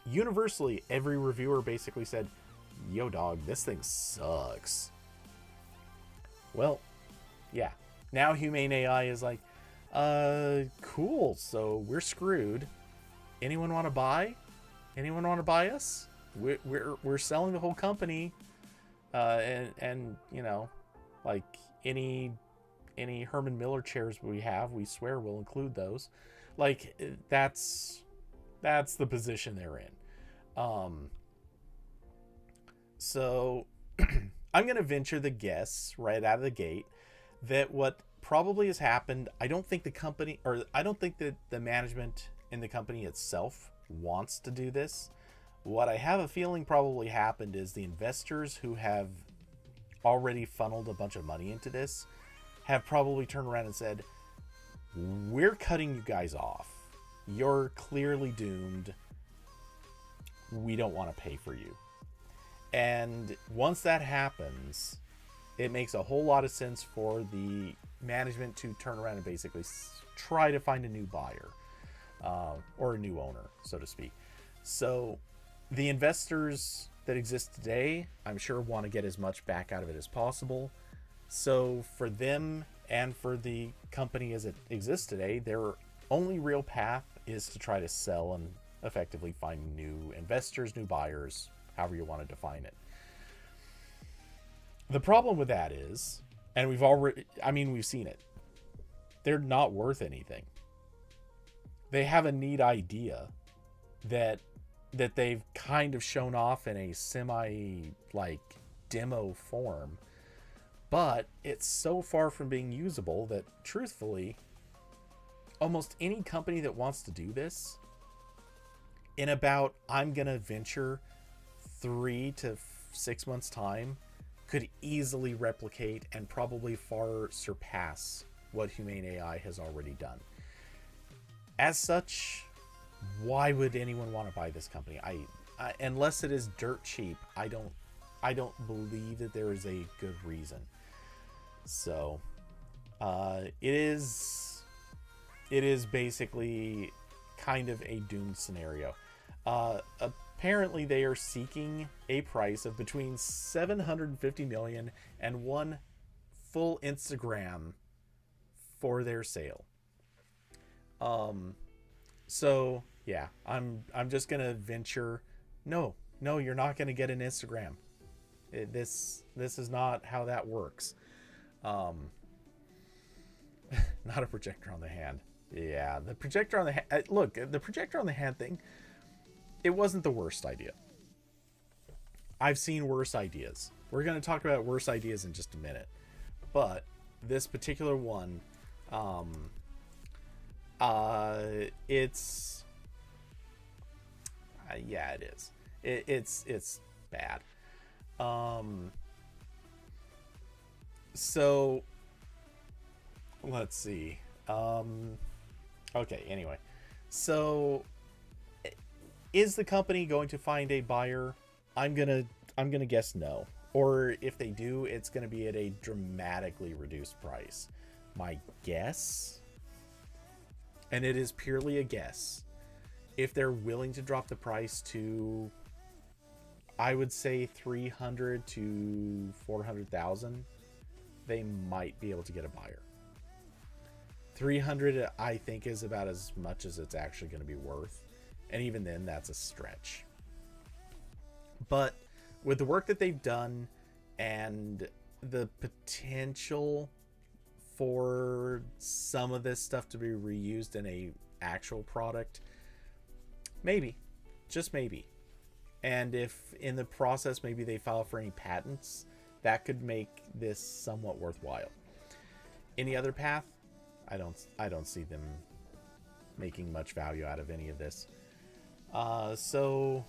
universally every reviewer basically said, yo dog, this thing sucks. Well, yeah. Now Humane AI is like, cool, so we're screwed. Anyone want to buy? Anyone want to buy us? We're selling the whole company. And you know, like any Herman Miller chairs we have, we swear we'll include those. Like that's the position they're in. So I'm gonna venture the guess right out of the gate that what probably has happened, I don't think the company, or I don't think that the management in the company itself wants to do this. What I have a feeling probably happened is the investors who have already funneled a bunch of money into this have probably turned around and said, we're cutting you guys off. You're clearly doomed. We don't want to pay for you. And once that happens, it makes a whole lot of sense for the management to turn around and basically try to find a new buyer, or a new owner, so to speak. So the investors that exist today, I'm sure, want to get as much back out of it as possible. So for them and for the company as it exists today, their only real path is to try to sell and effectively find new investors, new buyers, however you want to define it. The problem with that is, and we've seen it, they're not worth anything. They have a neat idea that they've kind of shown off in a semi demo form, but it's so far from being usable that truthfully, almost any company that wants to do this in about, I'm gonna venture, 3 to 6 months time, could easily replicate and probably far surpass what Humane AI has already done. As such, why would anyone want to buy this company? I unless it is dirt cheap, I don't believe that there is a good reason. So it is basically kind of a doomed scenario. Apparently they are seeking a price of between 750 million and one full Instagram for their sale. So yeah, I'm just gonna venture, no, you're not gonna get an Instagram. This is not how that works. Not a projector on the hand. Yeah, the projector on the hand. Look, the projector on the hand thing, it wasn't the worst idea. I've seen worse ideas. We're going to talk about worse ideas in just a minute. But this particular one, it's yeah, it is. It's bad. So let's see. Okay, anyway. So is the company going to find a buyer? I'm gonna guess no. Or if they do, it's gonna be at a dramatically reduced price. My guess, and it is purely a guess, if they're willing to drop the price to, I would say 300 to 400,000, they might be able to get a buyer. 300, I think, is about as much as it's actually going to be worth. And even then, that's a stretch. But with the work that they've done and the potential for some of this stuff to be reused in a actual product, maybe, just maybe. And if in the process maybe they file for any patents, that could make this somewhat worthwhile. Any other path? I don't see them making much value out of any of this. So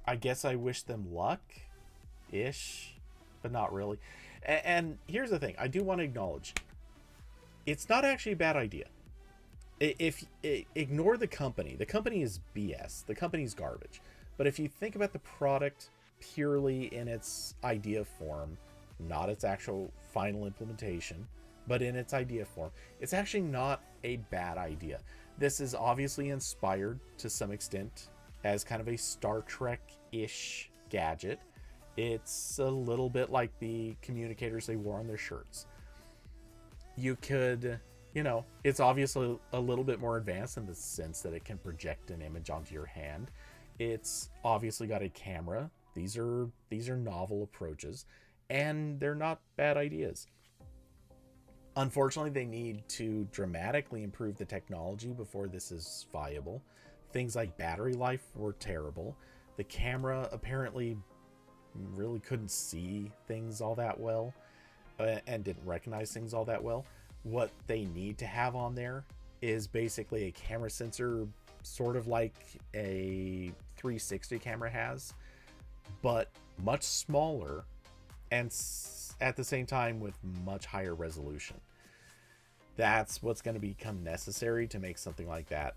I guess I wish them luck-ish, but not really. And here's the thing. I do want to acknowledge, it's not actually a bad idea. Ignore the company. The company is BS. The company's garbage. But if you think about the product purely in its idea form, not its actual final implementation, but in its idea form, it's actually not a bad idea. This is obviously inspired to some extent as kind of a Star Trek-ish gadget. It's a little bit like the communicators they wore on their shirts. You could, it's obviously a little bit more advanced in the sense that it can project an image onto your hand. It's obviously got a camera. These are novel approaches, and they're not bad ideas. Unfortunately, they need to dramatically improve the technology before this is viable. Things like battery life were terrible. The camera apparently really couldn't see things all that well, and didn't recognize things all that well. What they need to have on there is basically a camera sensor, sort of like a 360 camera has, but much smaller and at the same time with much higher resolution. That's what's going to become necessary to make something like that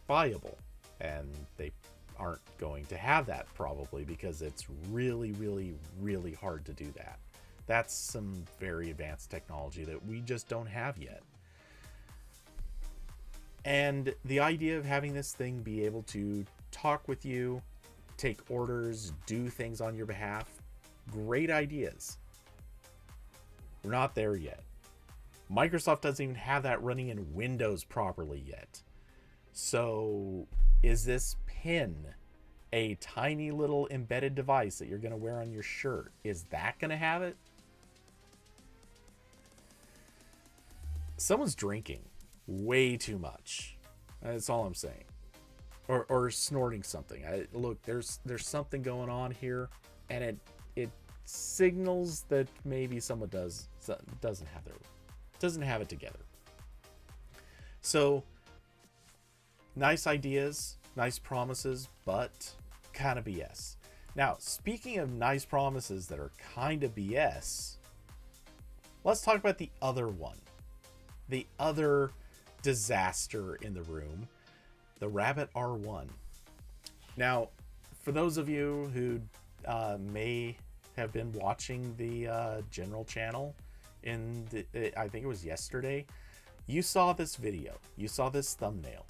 viable. And they aren't going to have that probably because it's really, really, really hard to do that. That's some very advanced technology that we just don't have yet. And the idea of having this thing be able to talk with you, take orders, do things on your behalf, great ideas. We're not there yet. Microsoft doesn't even have that running in Windows properly yet. So is this pin a tiny little embedded device that you're going to wear on your shirt? Is that going to have it? Someone's drinking way too much. That's all I'm saying. Or snorting something. Look, there's something going on here, and it signals that maybe someone doesn't have it together. So nice ideas, nice promises, but kind of BS. Now, speaking of nice promises that are kind of BS, let's talk about the other one. The other disaster in the room, the Rabbit R1. Now, for those of you who may have been watching the general channel I think it was yesterday, you saw this video. You saw this thumbnail.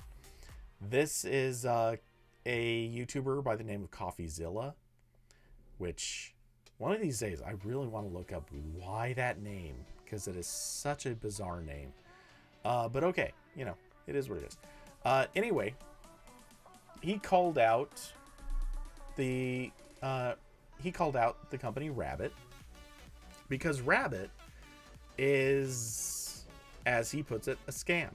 This is a YouTuber by the name of CoffeeZilla, which one of these days I really want to look up why that name, because it is such a bizarre name. But okay, it is what it is. Anyway, he called out the company Rabbit because Rabbit is, as he puts it, a scam.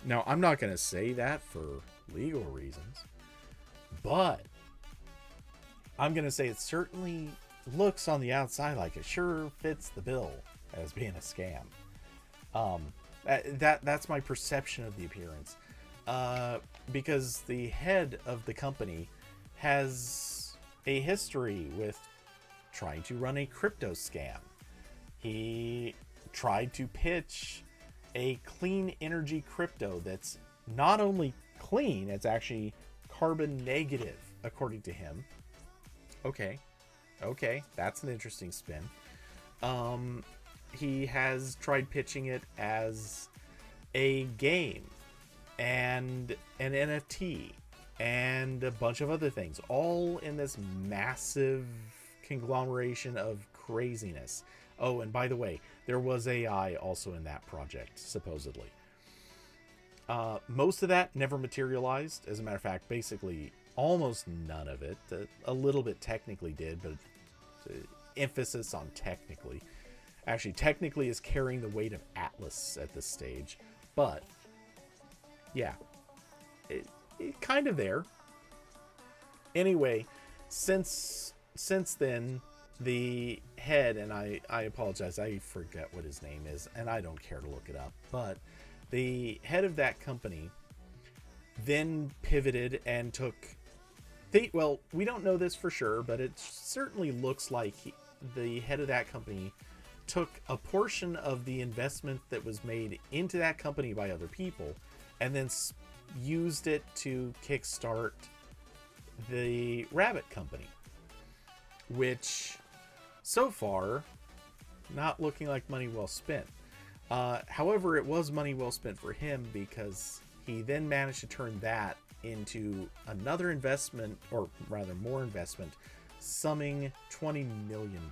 Now, I'm not going to say that for legal reasons, but I'm going to say it certainly looks on the outside like it sure fits the bill as being a scam. That's my perception of the appearance. Because the head of the company has a history with trying to run a crypto scam. He tried to pitch a clean energy crypto that's not only clean, it's actually carbon negative, according to him. Okay, that's an interesting spin. He has tried pitching it as a game and an NFT and a bunch of other things, all in this massive conglomeration of craziness. Oh, and by the way, there was AI also in that project, supposedly. Most of that never materialized. As a matter of fact, basically almost none of it. A little bit technically did, but emphasis on technically. Actually, technically is carrying the weight of Atlas at this stage. But, yeah, it kind of there. Anyway, since then, the head, and I apologize, I forget what his name is, and I don't care to look it up, but the head of that company then pivoted and took... well, we don't know this for sure, but it certainly looks like the head of that company took a portion of the investment that was made into that company by other people and then used it to kickstart the Rabbit company, which so far not looking like money well spent. However, it was money well spent for him because he then managed to turn that into another investment, or rather more investment, summing $20 million.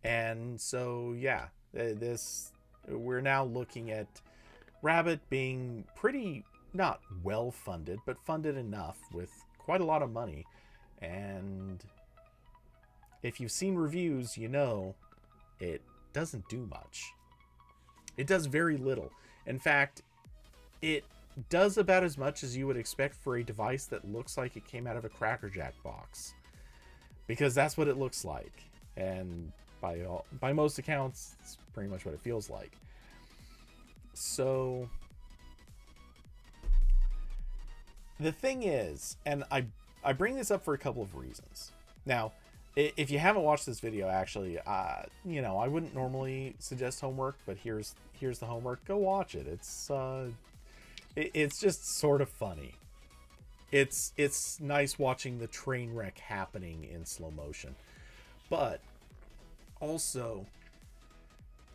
And so, yeah, we're now looking at Rabbit being pretty, not well funded, but funded enough with quite a lot of money. And if you've seen reviews, you know it doesn't do much. It does very little. In fact, it does about as much as you would expect for a device that looks like it came out of a Cracker Jack box, because that's what it looks like, and by most accounts, it's pretty much what it feels like. So the thing is, and I bring this up for a couple of reasons. Now, if you haven't watched this video, actually, I wouldn't normally suggest homework, but here's the homework. Go watch it. It's just sort of funny. It's nice watching the train wreck happening in slow motion, but also,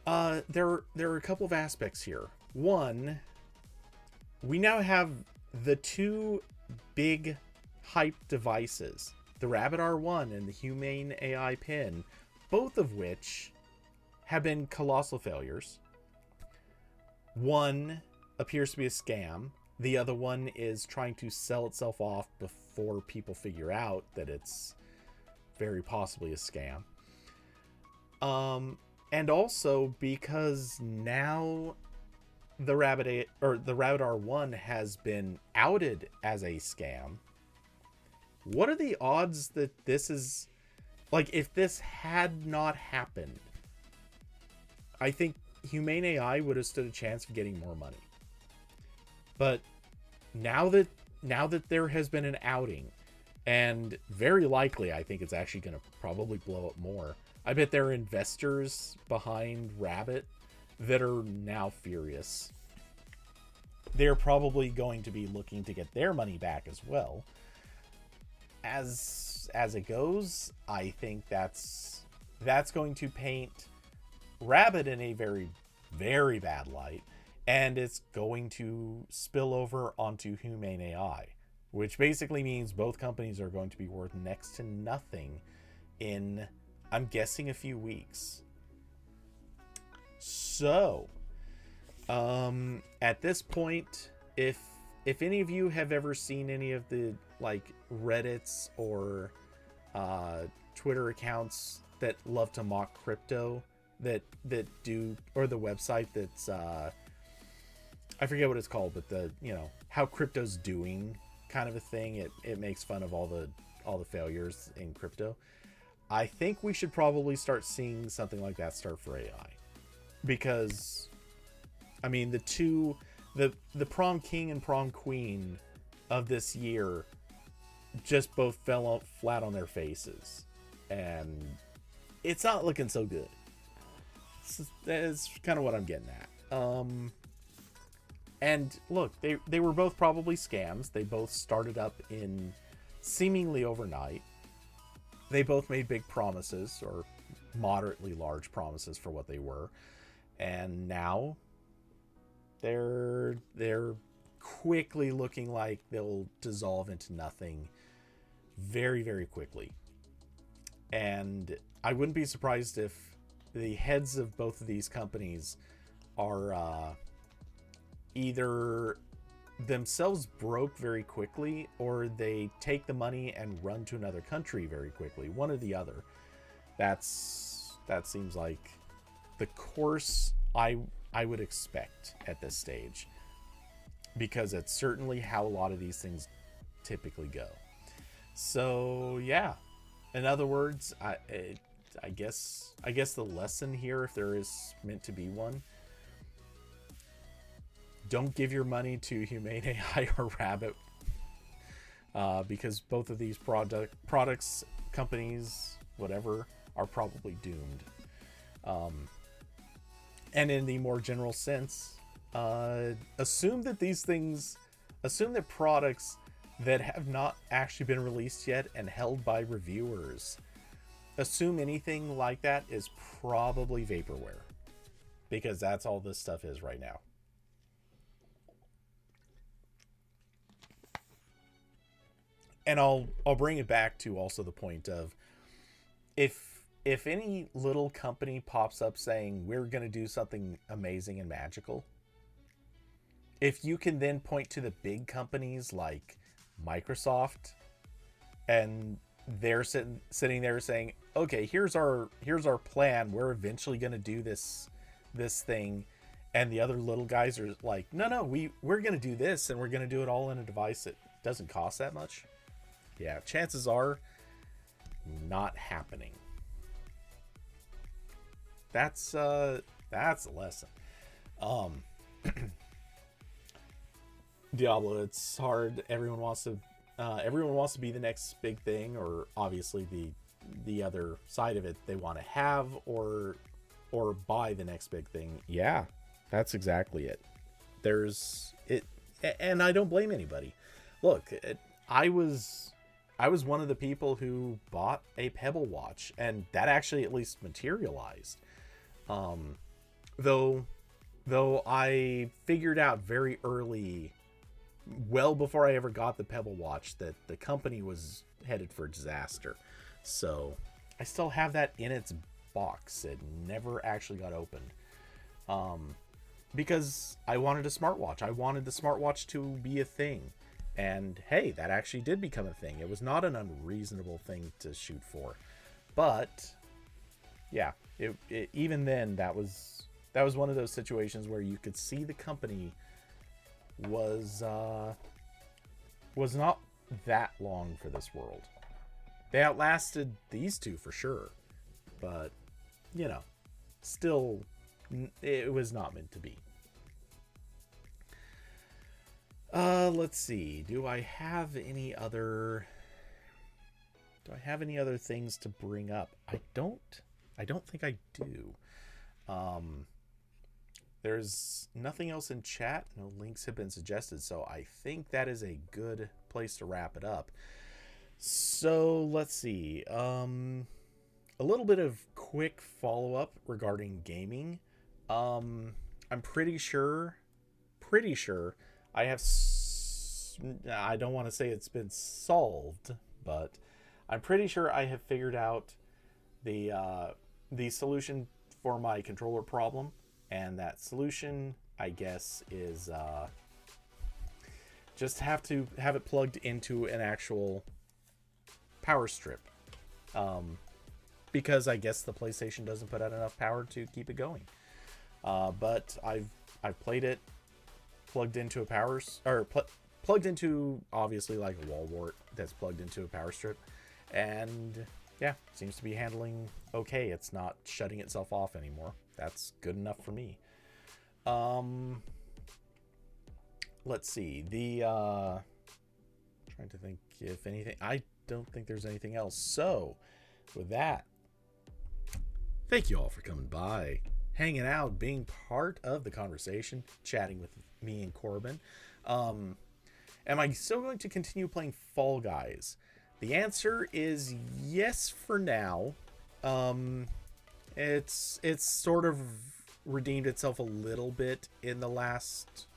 there are a couple of aspects here. One, we now have the two big hype devices, the Rabbit R1 and the Humane AI Pin, both of which have been colossal failures. One appears to be a scam. The other one is trying to sell itself off before people figure out that it's very possibly a scam. And also because now the Rabbit R1 has been outed as a scam. What are the odds that this is, like, if this had not happened, I think Humane AI would have stood a chance of getting more money. But now that there has been an outing, and very likely I think it's actually going to probably blow up more. I bet there are investors behind Rabbit that are now furious. They're probably going to be looking to get their money back as well. As it goes, I think that's going to paint Rabbit in a very, very bad light, and it's going to spill over onto Humane AI, which basically means both companies are going to be worth next to nothing in, I'm guessing, a few weeks. So, at this point, if any of you have ever seen any of the, like, Reddits or Twitter accounts that love to mock crypto, that do, or the website that's I forget what it's called, but the, how crypto's doing kind of a thing, it makes fun of all the failures in crypto. I think we should probably start seeing something like that start for AI, because I mean, the prom king and prom queen of this year just both fell out flat on their faces, and it's not looking so good. That's kind of what I'm getting at. And look, they were both probably scams. They both started up in seemingly overnight. They both made big promises, or moderately large promises for what they were, and now they're quickly looking like they'll dissolve into nothing very, very quickly. And I wouldn't be surprised if the heads of both of these companies are either themselves broke very quickly, or they take the money and run to another country very quickly. One or the other. That seems like the course I would expect at this stage, because it's certainly how a lot of these things typically go. So yeah, in other words, I guess the lesson here, if there is meant to be one, don't give your money to Humane AI or Rabbit, because both of these products, companies, whatever, are probably doomed. And in the more general sense, assume that products that have not actually been released yet and held by reviewers, assume anything like that is probably vaporware, because that's all this stuff is right now. And I'll bring it back to also the point of, if any little company pops up saying we're going to do something amazing and magical, if you can then point to the big companies like Microsoft, and they're sitting there saying, okay, here's our plan, we're eventually going to do this thing, and the other little guys are like, no, we're going to do this, and we're going to do it all in a device that doesn't cost that much. Yeah, chances are not happening. That's a lesson. Diablo, it's hard. Everyone wants to be the next big thing, or obviously the other side of it, they want to have or buy the next big thing. Yeah, that's exactly it. There's it, and I don't blame anybody. Look, I was one of the people who bought a Pebble watch, and that actually at least materialized. Um, though I figured out very early, well before I ever got the Pebble watch, that the company was headed for disaster. So I still have that in its box. It never actually got opened. Because I wanted a smartwatch. I wanted the smartwatch to be a thing. And hey, that actually did become a thing. It was not an unreasonable thing to shoot for. But yeah, even then, that was one of those situations where you could see the company was not that long for this world. They outlasted these two for sure, but still, it was not meant to be. Let's see. Do I have any other things to bring up? I don't think I do. There's nothing else in chat. No links have been suggested, so I think that is a good place to wrap it up. So let's see. A little bit of quick follow-up regarding gaming. I'm pretty sure I have. I don't want to say it's been solved, but I'm pretty sure I have figured out the solution for my controller problem. And that solution, I guess, is just have to have it plugged into an actual power strip. Because I guess the PlayStation doesn't put out enough power to keep it going. But I've played it plugged into a plugged into, obviously, like a wall wart that's plugged into a power strip. And yeah, seems to be handling okay. It's not shutting itself off anymore. That's good enough for me. Let's see. Trying to think if anything. I don't think there's anything else. So, with that, thank you all for coming by, hanging out, being part of the conversation, chatting with me and Corbin. Am I still going to continue playing Fall Guys? The answer is yes for now. It's sort of redeemed itself a little bit in the last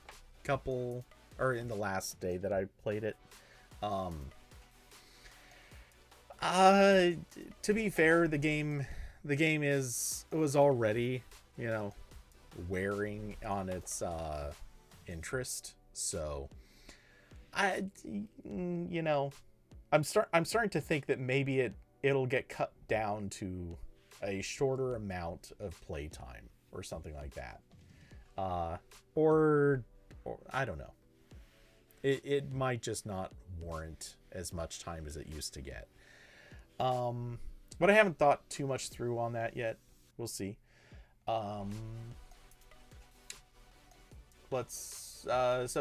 in the last day that I played it. To be fair, the game was already, wearing on its interest. So I'm starting to think that maybe it'll get cut down to a shorter amount of playtime or something like that. Or I don't know. It might just not warrant as much time as it used to get. But I haven't thought too much through on that yet. We'll see. So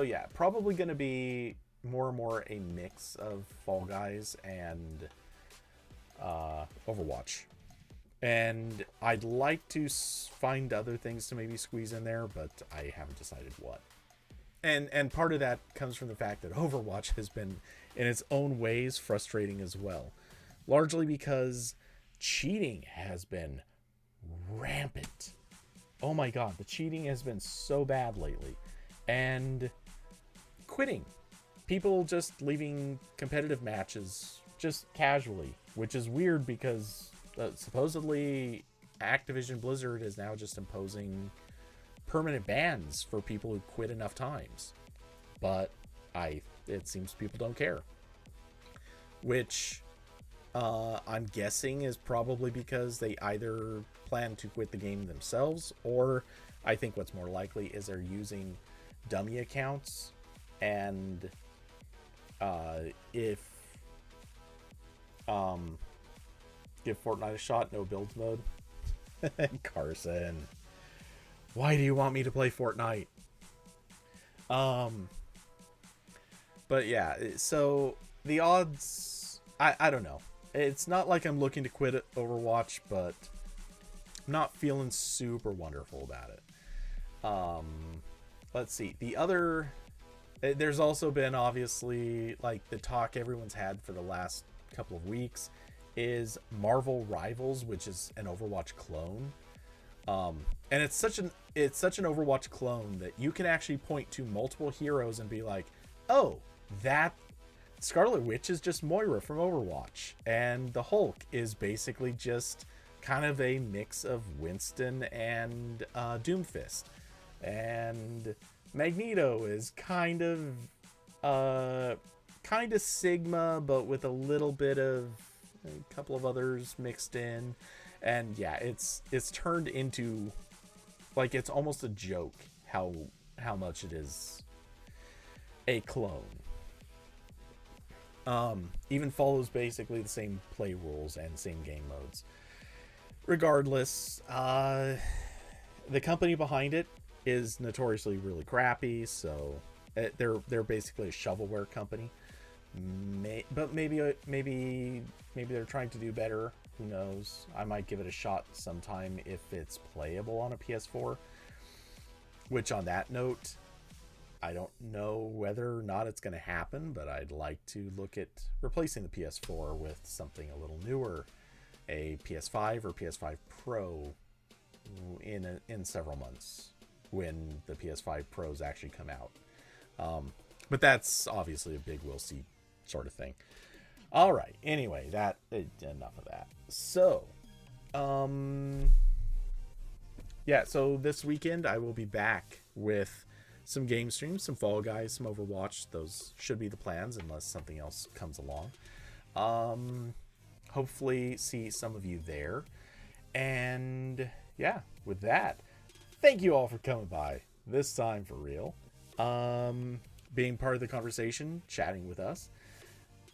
yeah, probably going to be more and more a mix of Fall Guys and Overwatch. And I'd like to find other things to maybe squeeze in there, but I haven't decided what. And part of that comes from the fact that Overwatch has been, in its own ways, frustrating as well. Largely because cheating has been rampant. Oh my god, the cheating has been so bad lately. And quitting. People just leaving competitive matches just casually, which is weird because supposedly Activision Blizzard is now just imposing permanent bans for people who quit enough times. But it seems people don't care. Which I'm guessing is probably because they either plan to quit the game themselves, or I think what's more likely is they're using dummy accounts, and if give Fortnite a shot, no builds mode. Carson, why do you want me to play Fortnite? Um, but yeah, so the odds, I don't know. It's not like I'm looking to quit Overwatch, but I'm not feeling super wonderful about it. Um, let's see. There's also been obviously like the talk everyone's had for the last couple of weeks is Marvel Rivals, which is an Overwatch clone. And it's such an Overwatch clone that you can actually point to multiple heroes and be like, oh, that Scarlet Witch is just Moira from Overwatch, and the Hulk is basically just kind of a mix of Winston and Doomfist, and Magneto is kind of Sigma, but with a little bit of a couple of others mixed in. And yeah, it's turned into like it's almost a joke how much it is a clone. Even follows basically the same play rules and same game modes. Regardless, the company behind it is notoriously really crappy, so they're basically a shovelware company. But maybe they're trying to do better. Who knows? I might give it a shot sometime if it's playable on a PS4. Which, on that note, I don't know whether or not it's going to happen, but I'd like to look at replacing the PS4 with something a little newer, a PS5 or PS5 Pro in several months when the PS5 Pros actually come out. But that's obviously a big we'll see sort of thing. All right. Anyway, enough of that. So, yeah. So this weekend I will be back with some game streams, some Fall Guys, some Overwatch. Those should be the plans unless something else comes along. Hopefully see some of you there. And yeah, with that, thank you all for coming by this time for real. Being part of the conversation, chatting with us.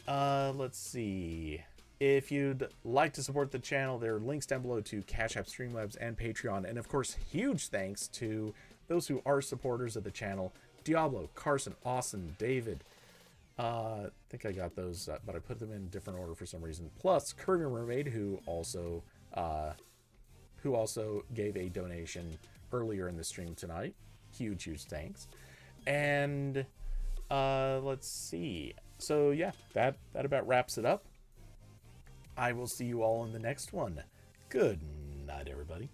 Let's see. If you'd like to support the channel, there are links down below to Cash App, Streamlabs, and Patreon. And of course, huge thanks to those who are supporters of the channel: Diablo, Carson, Austin, David. I think I got those, but I put them in different order for some reason. Plus, Caribbean Mermaid, who also gave a donation earlier in the stream tonight. Huge thanks. And let's see. So yeah, that about wraps it up. I will see you all in the next one. Good night, everybody.